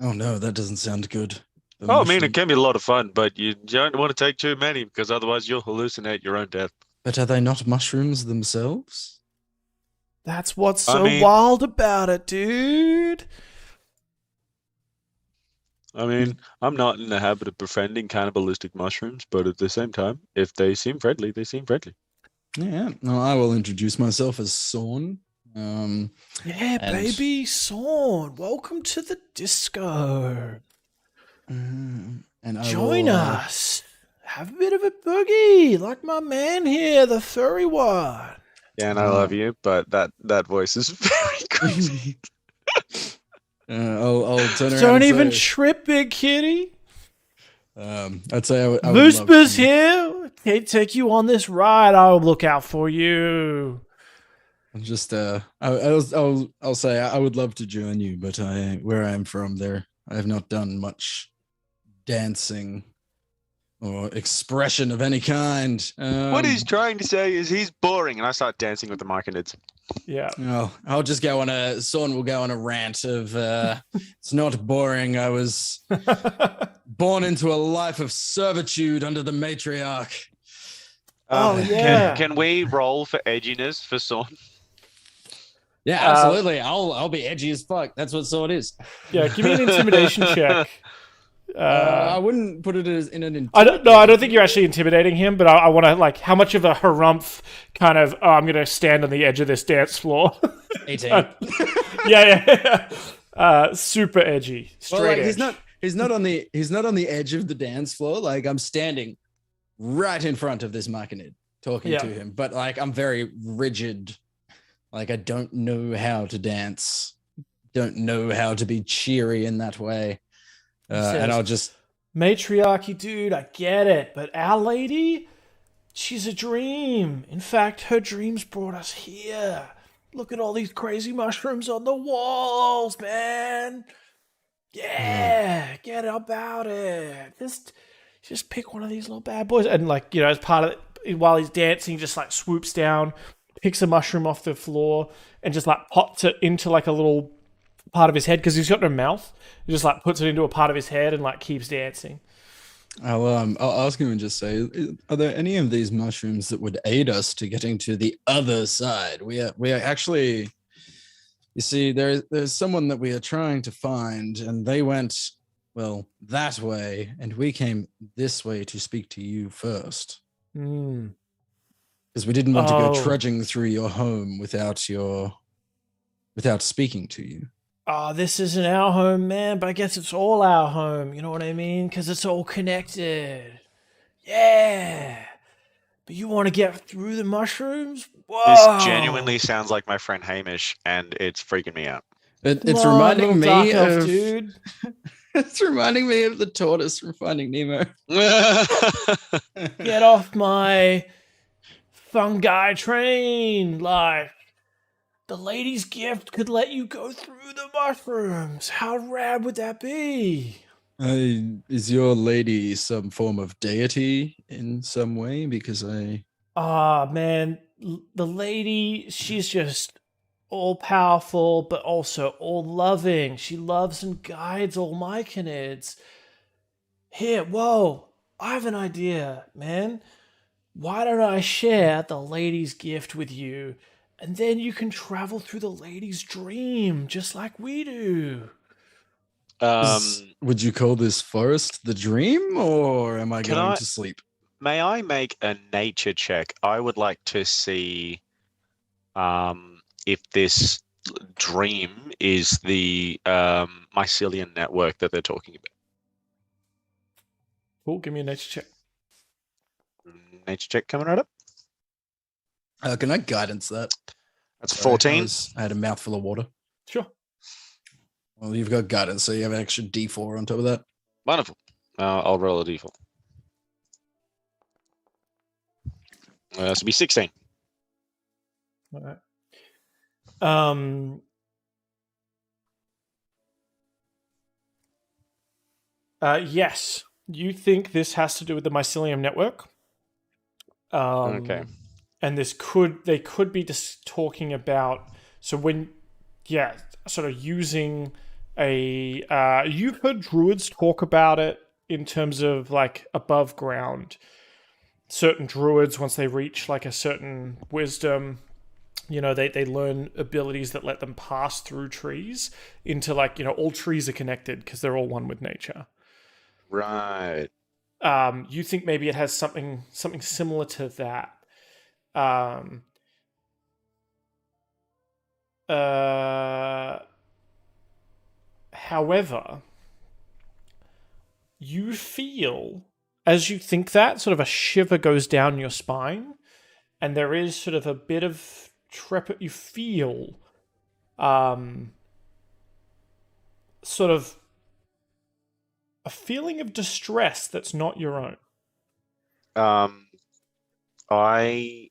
Oh no, that doesn't sound good. I mean, it can be a lot of fun, but you don't want to take too many because otherwise you'll hallucinate your own death. But are they not mushrooms themselves? That's what's I so mean- wild about it, dude. I mean, I'm not in the habit of befriending cannibalistic mushrooms, but at the same time, if they seem friendly, they seem friendly. Yeah. No, I will introduce myself as Sorn. Yeah, And- baby, Sorn, welcome to the disco. And I Join will, us. Have a bit of a boogie, like my man here, the furry one. Yeah, and I love you, but that voice is very crazy. I'll turn around Don't and even say, trip, big kitty. I'd say I would love Moospa's to. here. Can't take you on this ride. I'll look out for you. I'll just I'll say I would love to join you, but where I'm from, I have not done much dancing or expression of any kind. What he's trying to say is he's boring, and I start dancing with the Markinids. Yeah. I'll just go on Son will go on a rant of it's not boring. I was born into a life of servitude under the matriarch. Oh, yeah. Can we roll for edginess for Son? Yeah, absolutely. I'll be edgy as fuck. That's what Sword is. Yeah, give me an intimidation check. I wouldn't put it as in an. I don't think you're actually intimidating him, but I want to, like, how much of a harumph kind of, I'm going to stand on the edge of this dance floor. 18. yeah. Super edgy. Straight Well, like, edge. he's not on the edge of the dance floor. Like, I'm standing right in front of this Machinid talking to him, but like I'm very rigid. Like, I don't know how to dance. Don't know how to be cheery in that way. And I'll just... Matriarchy, dude, I get it. But Our Lady, she's a dream. In fact, her dreams brought us here. Look at all these crazy mushrooms on the walls, man. Yeah, get about it. Just pick one of these little bad boys. And, like, you know, as part of it, while he's dancing, he just, like, swoops down, picks a mushroom off the floor, and just, like, pops it into, like, a little part of his head, because he's got no mouth. He just, like, puts it into a part of his head and, like, keeps dancing. I'll ask him and just say, are there any of these mushrooms that would aid us to getting to the other side? We are actually, you see, there's someone that we are trying to find, and they went, well, that way, and we came this way to speak to you first. Because we didn't want to go trudging through your home without speaking to you. Oh, this isn't our home, man, but I guess it's all our home. You know what I mean? Because it's all connected. Yeah. But you want to get through the mushrooms? Whoa. This genuinely sounds like my friend Hamish, and it's freaking me out. It's reminding me of... dude. It's reminding me of the tortoise from Finding Nemo. Get off my fungi train. Like, the lady's gift could let you go through the mushrooms. How rad would that be? Is your lady some form of deity in some way? Because man, the lady, she's just all powerful, but also all loving. She loves and guides all Myconids. Here, whoa, I have an idea, man. Why don't I share the lady's gift with you? And then you can travel through the lady's dream, just like we do. Would you call this forest the dream, or am I going to sleep? May I make a nature check? I would like to see if this dream is the mycelium network that they're talking about. Cool, give me a nature check. Nature check coming right up. Can I guidance that? That's 14. I had a mouthful of water. Sure. Well, you've got guidance, so you have an extra D4 on top of that. Wonderful. I'll roll a D4. This will be 16. All right. Yes. You think this has to do with the mycelium network? Okay. And they could be just talking about, sort of using you've heard druids talk about it in terms of, like, above ground. Certain druids, once they reach, like, a certain wisdom, They learn abilities that let them pass through trees into like, all trees are connected because they're all one with nature. Right. You think maybe it has something similar to that. Um, uh, However, you feel as you think that sort of a shiver goes down your spine, and there is sort of a bit of trepid. You feel um, sort of a feeling of distress that's not your own. Um, I'm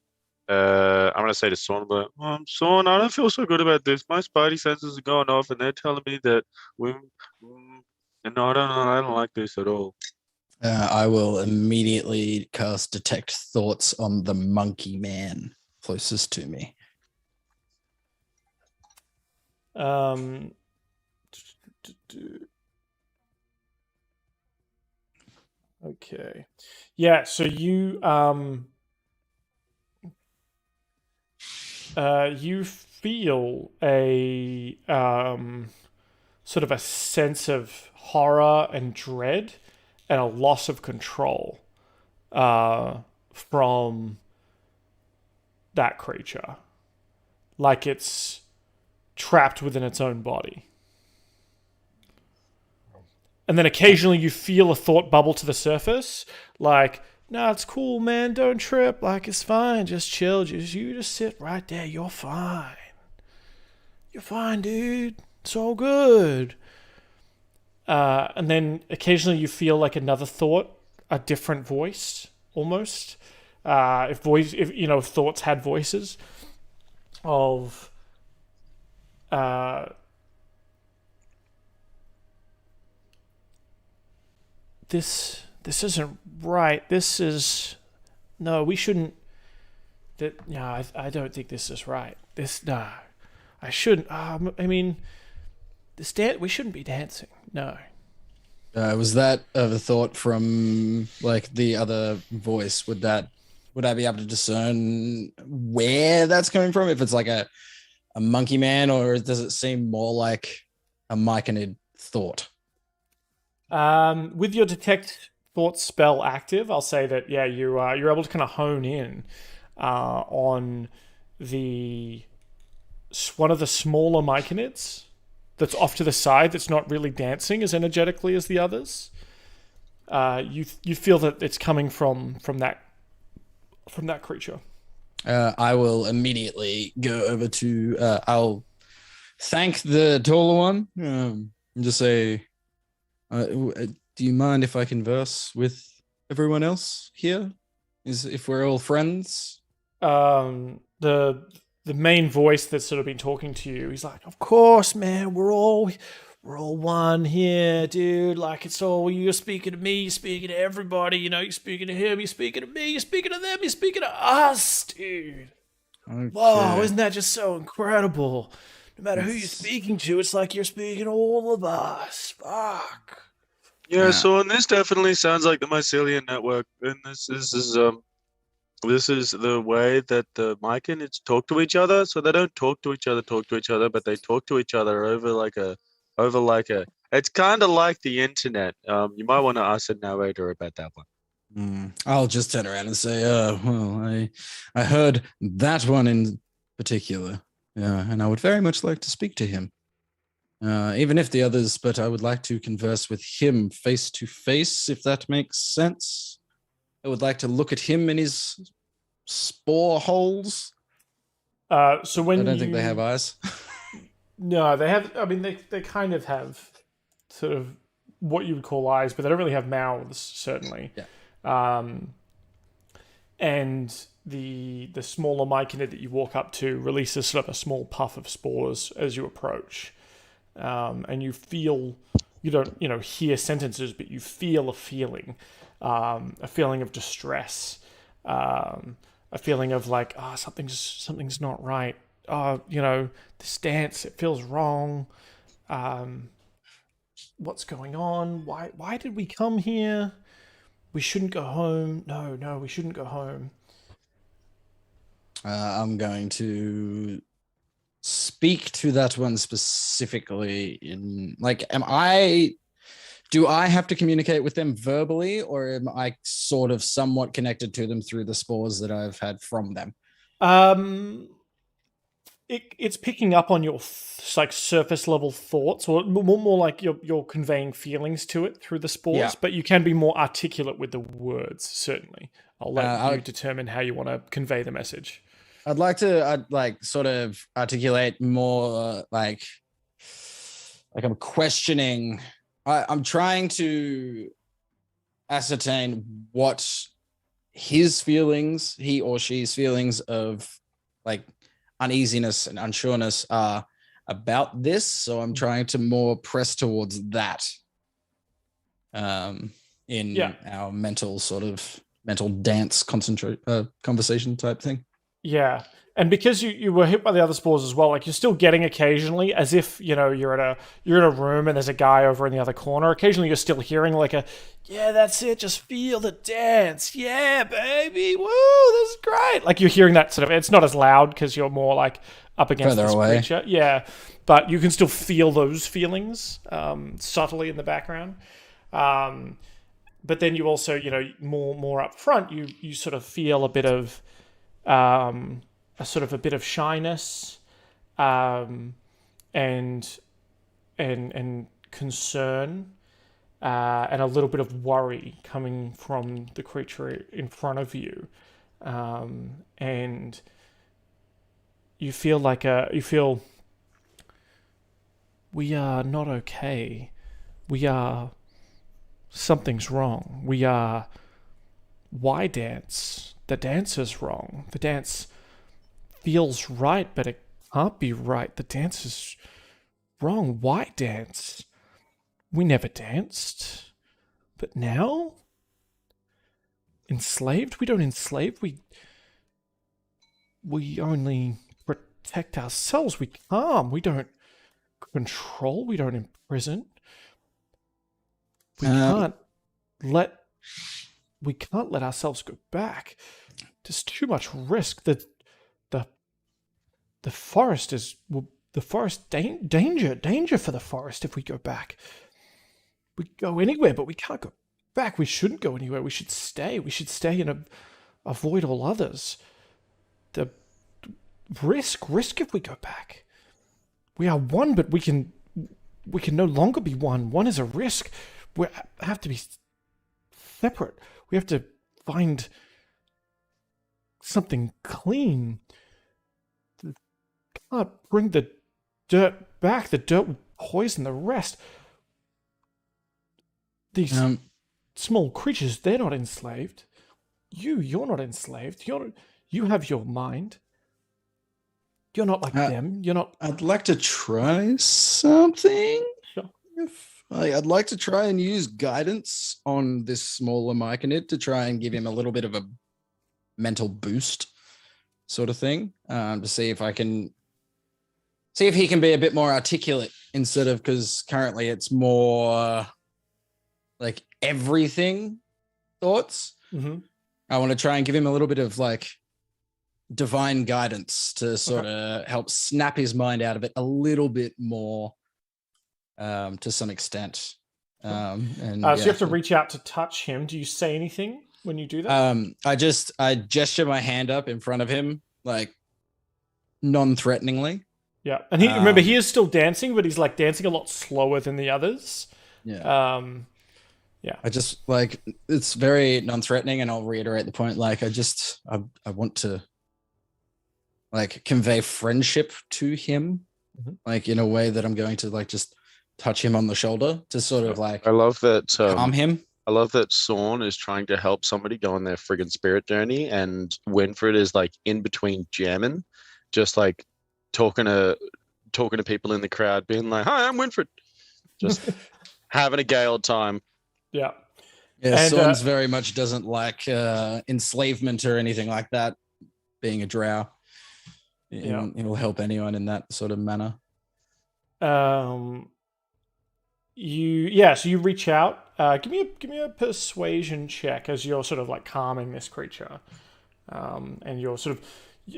gonna say to Sean, but Sean, I don't feel so good about this. My spidey senses are going off, and they're telling me that we, and no, I don't like this at all. I will immediately cast Detect Thoughts on the monkey man closest to me. Um, okay, yeah. So you feel a sort of a sense of horror and dread and a loss of control from that creature, like it's trapped within its own body. And then occasionally you feel a thought bubble to the surface, like, "No, it's cool, man. Don't trip. Like, it's fine. Just chill. You just sit right there. You're fine. You're fine, dude. It's all good." And then occasionally you feel like another thought, a different voice, almost. If thoughts had voices of, uh, this isn't right. This is no. We shouldn't. That no. I don't think this is right. This no. I shouldn't. I mean, this dance. We shouldn't be dancing. No. Was that a thought from like the other voice? Would I be able to discern where that's coming from? If it's like a monkey man, or does it seem more like a myconid thought? With your detect thought spell active, I'll say that yeah, you're able to kind of hone in on the one of the smaller myconids that's off to the side that's not really dancing as energetically as the others. You feel that it's coming from that creature. I will immediately go over to. I'll thank the taller one and just say, "Do you mind if I converse with everyone else here? Is if we're all friends?" The main voice that's sort of been talking to you, he's like, "Of course, man. We're all one here, dude. Like it's all you're speaking to me, you're speaking to everybody. You're speaking to him, you're speaking to me, you're speaking to them, you're speaking to us, dude. Whoa, Okay. isn't that just so incredible? No matter who you're It's, speaking to, it's like you're speaking to all of us. Fuck." Yeah, uh, so and this definitely sounds like the mycelium network, and this is the way that the myconids talk to each other. So they don't talk to each other, but they talk to each other over like a. It's kind of like the internet. You might want to ask a narrator about that one. I'll just turn around and say, well, I heard that one in particular, and I would very much like to speak to him. Even if the others, but I would like to converse with him face to face, if that makes sense. I would like to look at him in his spore holes. So I when don't think they have you eyes. no, they have. I mean, they kind of have sort of what you would call eyes, but they don't really have mouths, certainly. Yeah. Um, and the smaller myconid that you walk up to releases sort of a small puff of spores as you approach, and you feel you don't hear sentences, but you feel a feeling of distress, a feeling of like something's not right. This dance, it feels wrong. Um, what's going on? Why did we come here? We shouldn't go home. No, we shouldn't go home. I'm going to speak to that one specifically in like, do I have to communicate with them verbally, or am I sort of somewhat connected to them through the spores that I've had from them? Um, it's picking up on your like surface level thoughts, or more like you're conveying feelings to it through the Yeah. spores. But you can be more articulate with the words. Certainly, I'll let you I, determine how you want to convey the message. I'd like sort of articulate more like I'm questioning. I'm trying to ascertain what his feelings, he or she's feelings of like uneasiness and unsureness are about this. So I'm trying to more press towards that in Yeah. our mental dance conversation type thing. Yeah. And because you were hit by the other spores as well, like you're still getting occasionally, as if you're in a room and there's a guy over in the other corner. Occasionally, you're still hearing like yeah, that's it, just feel the dance, yeah, baby, woo, this is great. Like you're hearing that sort of. It's not as loud because you're more like up against Further this away. creature, yeah. But you can still feel those feelings subtly in the background. But then you also, more up front, you sort of feel a bit of a bit of shyness, and concern, and a little bit of worry coming from the creature in front of you, and you feel we are not okay. Something's wrong. Why dance? The dance is wrong. The dance feels right, but it can't be right. The dance is wrong. Why dance? We never danced. But now? Enslaved? We don't enslave. We only protect ourselves. We calm. We don't control. We don't imprison. We can't let ourselves go back. There's too much risk. The forest is danger for the forest if we go back. We go anywhere, but we can't go back. We shouldn't go anywhere. We should stay. We should stay and avoid all others. The risk if we go back. We are one, but we can no longer be one. One is a risk. We have to be separate. We have to find something clean. Can't bring the dirt back. The dirt would poison the rest. These small creatures, they're not enslaved. You're not enslaved. You have your mind. You're not like them. You're not. I'd like to try something. Sure. I'd like to try and use guidance on this smaller myconid to try and give him a little bit of a mental boost sort of thing, to see if he can be a bit more articulate instead of, because currently it's more like everything thoughts. Mm-hmm. I want to try and give him a little bit of like divine guidance to sort of help snap his mind out of it a little bit more, to some extent. So you have to reach out to touch him. Do you say anything when you do that? I gesture my hand up in front of him, like non-threateningly. Yeah, and remember he is still dancing, but he's like dancing a lot slower than the others. Yeah. Yeah. I just like, it's very non-threatening, and I'll reiterate the point. Like, I want to like convey friendship to him, like in a way that I'm going to like just touch him on the shoulder to sort of like. I love that. Calm him. I love that Sorn is trying to help somebody go on their friggin' spirit journey, and Winfred is like in between jamming, just like talking to people in the crowd, being like, "Hi, I'm Winfred," just having a gay old time. Yeah. Yeah, Sorn's very much doesn't like enslavement or anything like that. Being a drow, he'll help anyone in that sort of manner. So you reach out. Give me a persuasion check as you're sort of like calming this creature, and you're sort of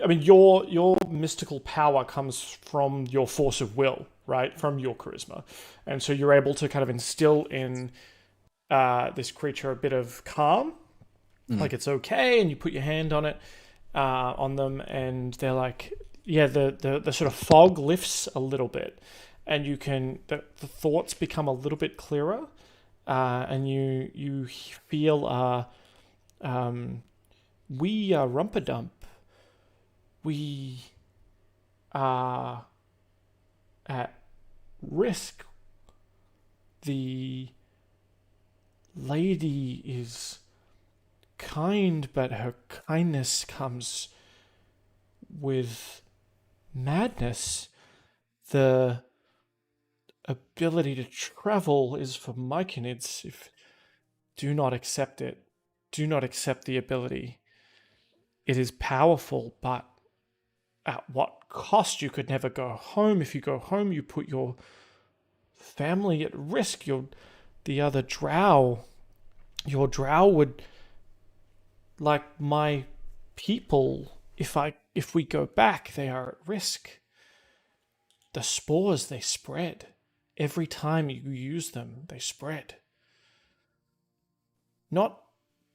I mean, your mystical power comes from your force of will, right? From your charisma, and so you're able to kind of instill in this creature a bit of calm, like it's okay, and you put your hand on it, on them, and they're like, yeah, the sort of fog lifts a little bit, and you can the thoughts become a little bit clearer, and you feel we are Rumpadump. We are at risk. The lady is kind, but her kindness comes with madness. The ability to travel is for Myconids. If do not accept it, do not accept the ability. It is powerful, but at what cost? You could never go home. If you go home, you put your family at risk. The other drow, your drow would, like my people, if we go back, they are at risk. The spores, they spread. Every time you use them, they spread. Not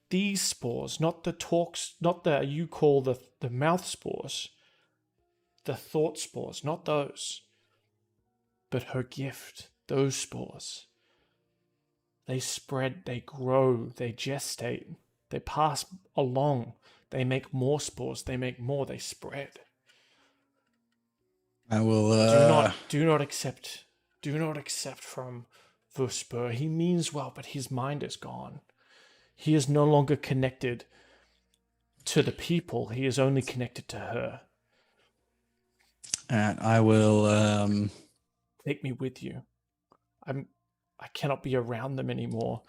these spores, not the talks, not the you call the mouth spores, the thought spores, not those, but her gift, those spores. They spread, they grow, they gestate, they pass along, they make more spores, they make more, they spread. I will. Do not accept from Vusper. He means well, but his mind is gone. He is no longer connected to the people. He is only connected to her. And I will. Take me with you. I cannot be around them anymore,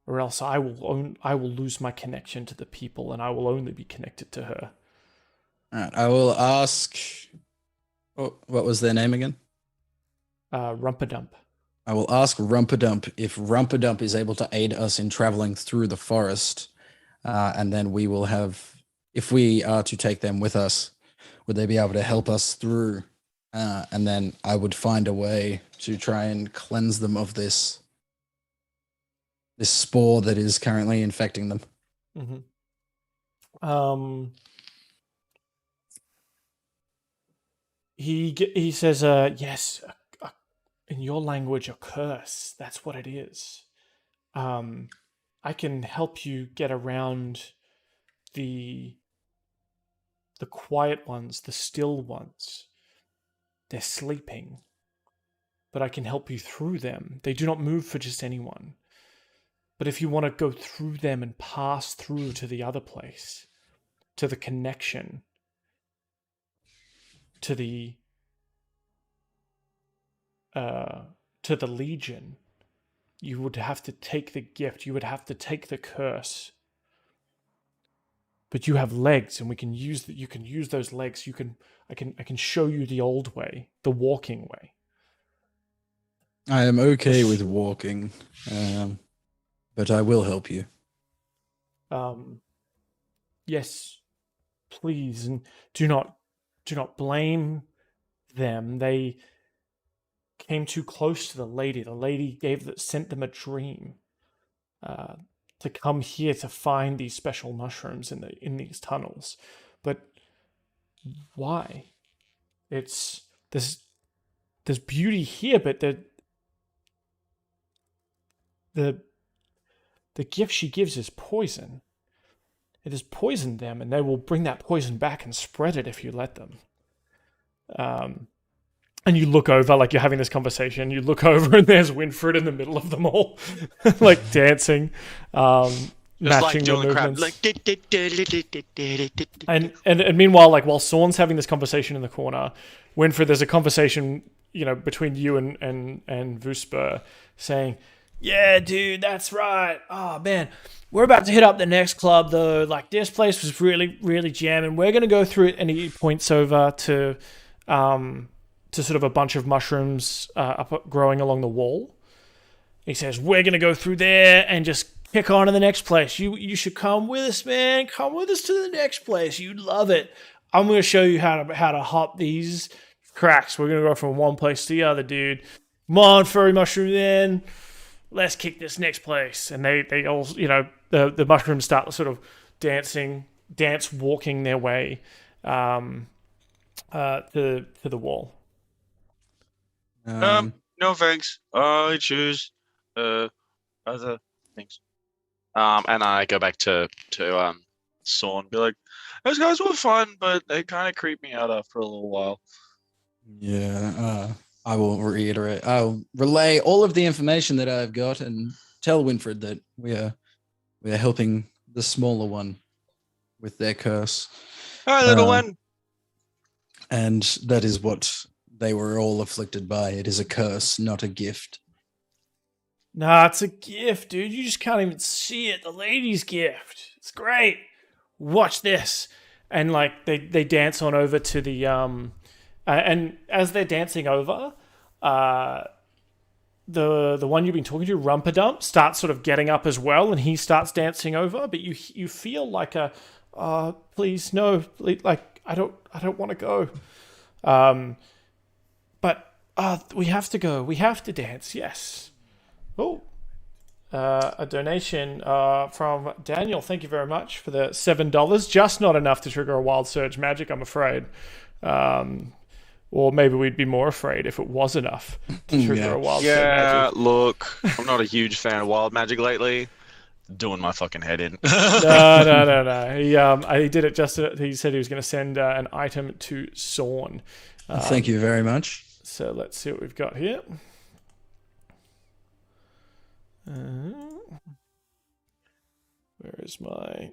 or else I will lose my connection to the people, and I will only be connected to her. Alright, I will ask. Oh, what was their name again? Rumpadump. I will ask Rumpadump if Rumpadump is able to aid us in traveling through the forest, and then we will have. If we are to take them with us, would they be able to help us through? And then I would find a way to try and cleanse them of this spore that is currently infecting them. Mm-hmm. He says, yes, in your language, a curse. That's what it is. I can help you get around the quiet ones, the still ones. They're sleeping, but I can help you through them. They do not move for just anyone. But if you want to go through them and pass through to the other place, to the connection, to the Legion, you would have to take the gift. You would have to take the curse. But you have legs, and we can use that. You can use those legs. I can show you the old way, the walking way. I am okay with walking, but I will help you. Yes, please, and do not blame them. They came too close to the lady. The lady sent them a dream to come here to find these special mushrooms in these tunnels. But why? There's beauty here, but the gift she gives is poison. It has poisoned them, and they will bring that poison back and spread it if you let them. And you look over, like you're having this conversation, you look over and there's Winfred in the middle of them all, like dancing, matching the movements. And meanwhile, like while Sorn's having this conversation in the corner, Winfred, there's a conversation, between you and Vusper saying, yeah, dude, that's right. Oh, man. We're about to hit up the next club, though. Like, this place was really, really jamming. We're going to go through it, and he points over to sort of a bunch of mushrooms growing along the wall. He says, we're going to go through there and just kick on to the next place. You should come with us, man. Come with us to the next place. You'd love it. I'm going to show you how to hop these cracks. We're going to go from one place to the other, dude. Come on, furry mushroom, then. Let's kick this next place. And they all, the mushrooms start sort of walking their way to the wall. No thanks. I choose other things. And I go back to Sawn, be like, those guys were fun, but they kind of creep me out after a little while. Yeah, I will reiterate. I'll relay all of the information that I've got and tell Winfred that we are helping the smaller one with their curse. Hi, little one. And that is what they were all afflicted by. It is a curse, not a gift. Nah, it's a gift, dude. You just can't even see it. The lady's gift. It's great. Watch this. And like they dance on over to the and as they're dancing over, the one you've been talking to, Rumperdump, starts sort of getting up as well, and he starts dancing over. But you feel like a, please no, please, like I don't want to go, but we have to go. We have to dance. Yes. Oh, a donation from Daniel. Thank you very much for the $7. Just not enough to trigger a wild surge magic, I'm afraid. Or maybe we'd be more afraid if it was enough to trigger a wild surge magic. Yeah, look, I'm not a huge fan of wild magic lately. Doing my fucking head in. No. He did it just. He said he was going to send an item to Sawn. Thank you very much. So let's see what we've got here. Where is my...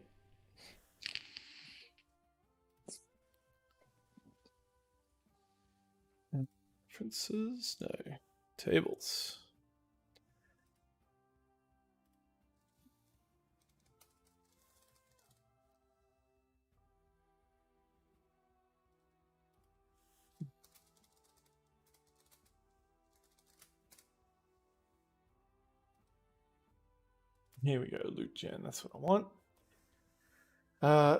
References? No. Tables. Here we go, loot gen. That's what I want.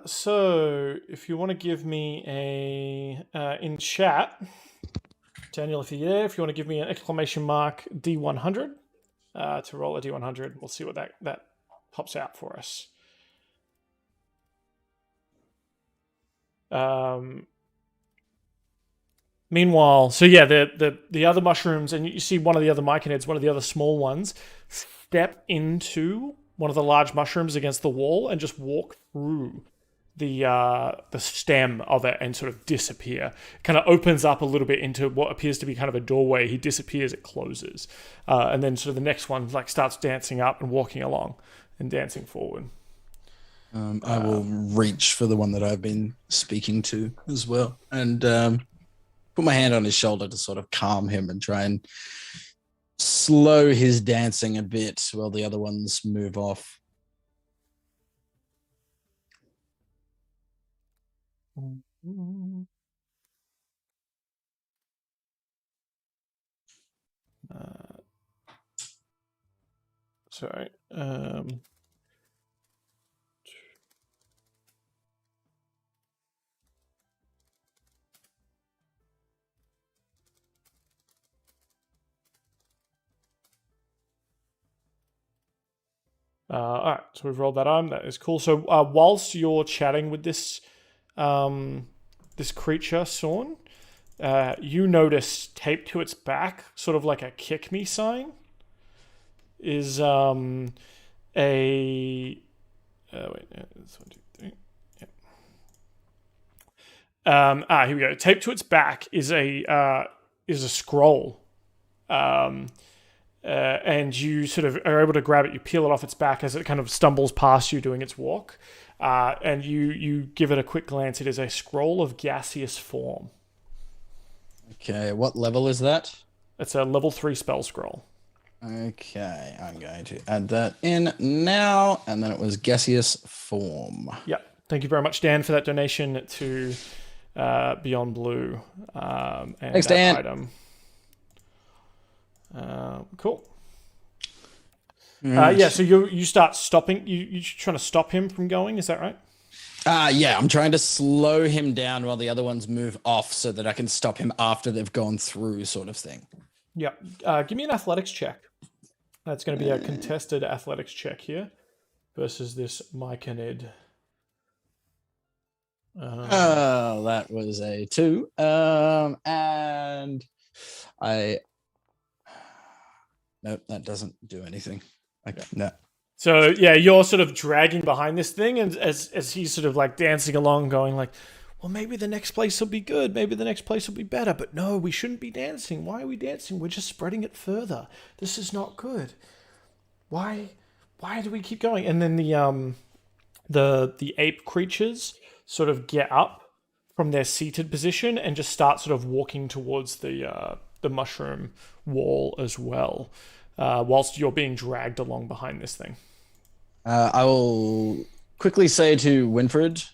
So if you want to give me in chat, Daniel, if you're there, if you want to give me an exclamation mark D100 to roll a D100, we'll see what that pops out for us. Meanwhile, so yeah, the other mushrooms, and you see one of the other myconids, one of the other small ones, step into one of the large mushrooms against the wall and just walk through the stem of it and sort of disappear. It kind of opens up a little bit into what appears to be kind of a doorway. He disappears, it closes. And then sort of the next one like starts dancing up and walking along and dancing forward. I will reach for the one that I've been speaking to as well and put my hand on his shoulder to sort of calm him and try and slow his dancing a bit while the other ones move off. Sorry. All right, so we've rolled that on. That is cool. So whilst you're chatting with this this creature, Sawn, you notice taped to its back, sort of like a kick me sign, is a wait, that's 1, 2, 3. Yep. Here we go. Taped to its back is a scroll. And you sort of are able to grab it. You peel it off its back as it kind of stumbles past you doing its walk. And you give it a quick glance. It is a scroll of gaseous form. Okay, what level is that? It's a level 3 spell scroll. Okay, I'm going to add that in now. And then it was gaseous form. Yeah. Thank you very much, Dan, for that donation to Beyond Blue. And thanks, that Dan. item. Cool. Right. Yeah, so you start stopping. You're trying to stop him from going. Is that right? Yeah, I'm trying to slow him down while the other ones move off so that I can stop him after they've gone through, sort of thing. Yeah. Give me an athletics check. That's going to be a contested athletics check here versus this Myconid. That was a 2. And I. Nope, that doesn't do anything. Okay, no. So yeah, you're sort of dragging behind this thing, and as he's sort of like dancing along, going like, "Well, maybe the next place will be good. Maybe the next place will be better." But no, we shouldn't be dancing. Why are we dancing? We're just spreading it further. This is not good. Why? Why do we keep going? And then the ape creatures sort of get up from their seated position and just start sort of walking towards the mushroom wall as well, whilst you're being dragged along behind this thing. I will quickly say to Winfred,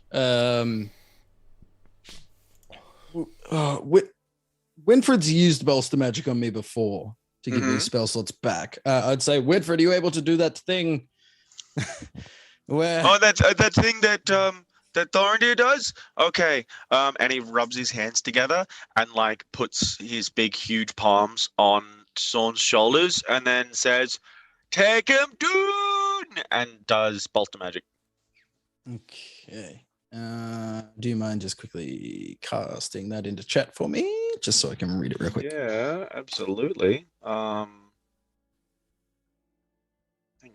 Winfred's used bolster magic on me before to give me spell slots back. I'd say, Winfred, are you able to do that thing? Where? Oh, that thing that that Thorindir does? Okay. And he rubs his hands together and like puts his big huge palms on Sawn's shoulders and then says, "Take him down," and does bolster magic. Okay. Do you mind just quickly casting that into chat for me, just so I can read it real quick? Yeah, absolutely. Hang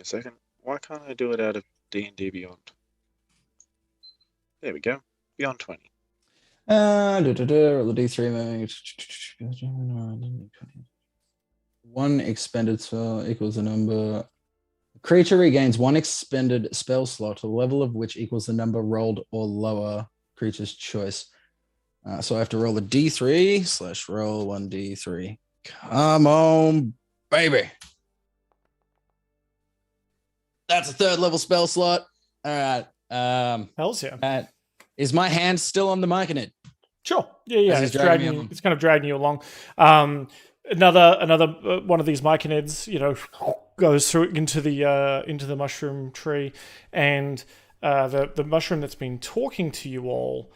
a second. Why can't I do it out of D&D Beyond? There we go. Beyond 20. Roll the D3. One expended spell equals the number. Creature regains one expended spell slot, a level of which equals the number rolled or lower creature's choice. So I have to roll a D3 / roll 1D3. Come on, baby. That's a 3rd level spell slot. All right. Hells yeah. Is my hand still on the mic in it? Sure. Yeah. As It's he's dragging me dragging. It's kind of dragging you along. Another one of these myconids, goes through into the mushroom tree, and the mushroom that's been talking to you all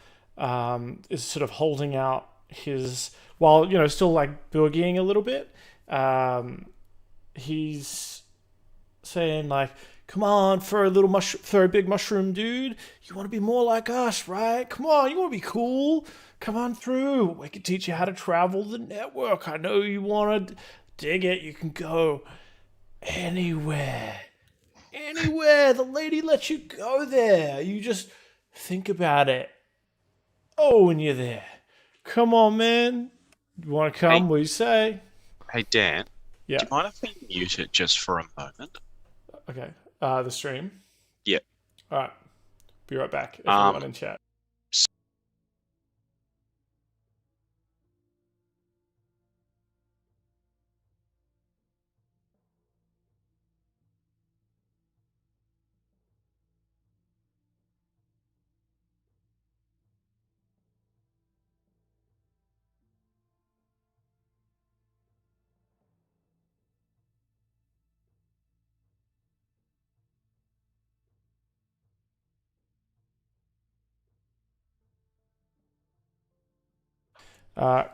is sort of holding out his, while still like boogieing a little bit. He's saying like, "Come on, for a big mushroom dude. You want to be more like us, right? Come on, you want to be cool. Come on through. We can teach you how to travel the network. I know you want to dig it. You can go anywhere. Anywhere. The lady lets you go there. You just think about it. Oh, when you're there. Come on, man. You want to come? Hey. What do you say?" Hey, Dan. Yeah. Do you mind if we mute it just for a moment? Okay. The stream. Yeah. All right. Be right back. Everyone in chat.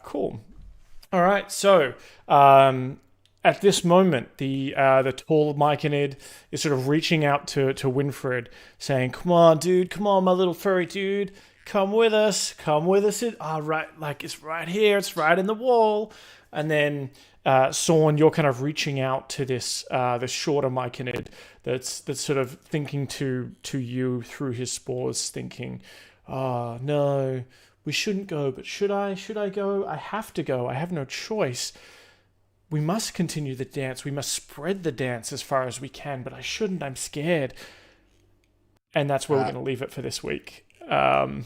Cool. All right. So at this moment, the tall Myconid is sort of reaching out to Winfred, saying, "Come on, dude. Come on, my little furry dude. Come with us. Come with us. Right, like it's right here. It's right in the wall." And then Sawn, you're kind of reaching out to this shorter Myconid that's sort of thinking to you through his spores, thinking, "Oh no. We shouldn't go, but should I? Should I go? I have to go. I have no choice. We must continue the dance. We must spread the dance as far as we can, but I shouldn't. I'm scared." And that's where we're going to leave it for this week. As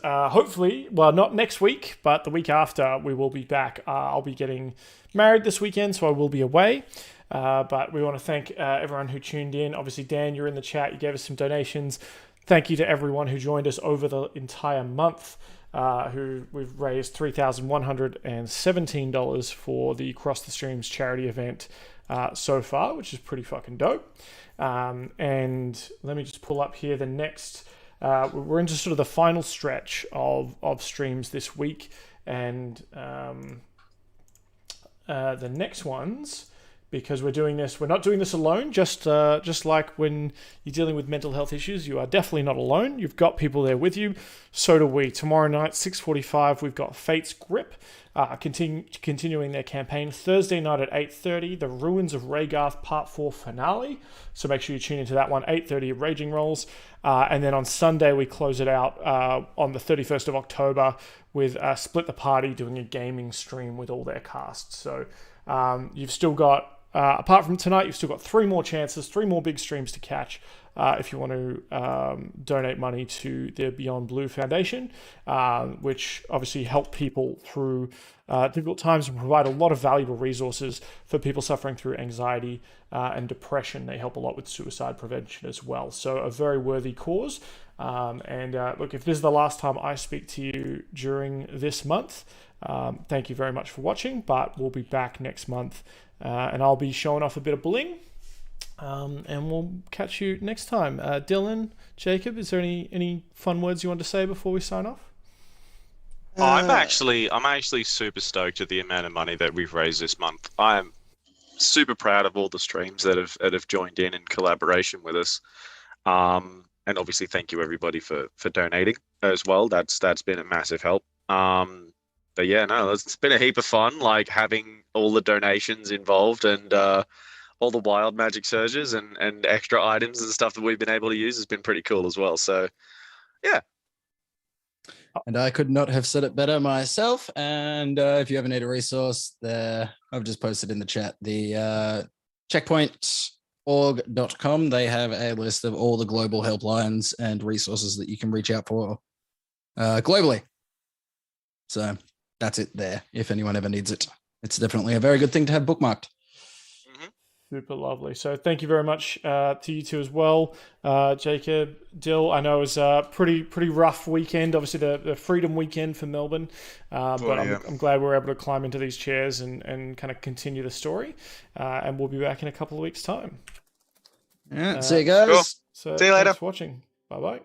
hopefully, well, not next week, but the week after, we will be back. I'll be getting married this weekend, so I will be away. But we want to thank everyone who tuned in. Obviously, Dan, you're in the chat. You gave us some donations. Thank you to everyone who joined us over the entire month. Who we've raised $3,117 for the Cross the Streams charity event. so far, which is pretty fucking dope. And let me just pull up here the next. We're into sort of the final stretch of streams this week, and the next ones, because we're not doing this alone. Just like when you're dealing with mental health issues, you are definitely not alone. You've got people there with you. So do we. Tomorrow night, 6:45, we've got Fate's Grip, continuing their campaign. Thursday night at 8:30, the Ruins of Rhaegarth Part 4 finale. So make sure you tune into that one, 8:30 at Raging Rolls. And then on Sunday, we close it out on the 31st of October with Split the Party doing a gaming stream with all their cast. So you've still got, apart from tonight, you've still got 3 more chances, 3 more big streams to catch if you want to donate money to the Beyond Blue Foundation, which obviously help people through difficult times and provide a lot of valuable resources for people suffering through anxiety and depression. They help a lot with suicide prevention as well. So a very worthy cause. Look, if this is the last time I speak to you during this month, thank you very much for watching, but we'll be back next month. And I'll be showing off a bit of bling, and we'll catch you next time. Dylan, Jacob, is there any fun words you want to say before we sign off? I'm actually super stoked at the amount of money that we've raised this month. I'm super proud of all the streams that have joined in collaboration with us. And obviously, thank you everybody for donating as well. That's been a massive help. But yeah, no, it's been a heap of fun, like having all the donations involved and all the wild magic surges and extra items and stuff that we've been able to use has been pretty cool as well. So yeah. And I could not have said it better myself. And if you ever need a resource there, I've just posted in the chat, the checkpointorg.com. They have a list of all the global helplines and resources that you can reach out for globally. So that's it there. If anyone ever needs it, it's definitely a very good thing to have bookmarked. Super lovely. So thank you very much to you two as well, Jacob, Dill. I know it was a pretty rough weekend, obviously the Freedom Weekend for Melbourne, I'm glad we were able to climb into these chairs and kind of continue the story. And we'll be back in a couple of weeks' time. Yeah, see you guys. Cool. So see you later. Thanks for watching. Bye-bye.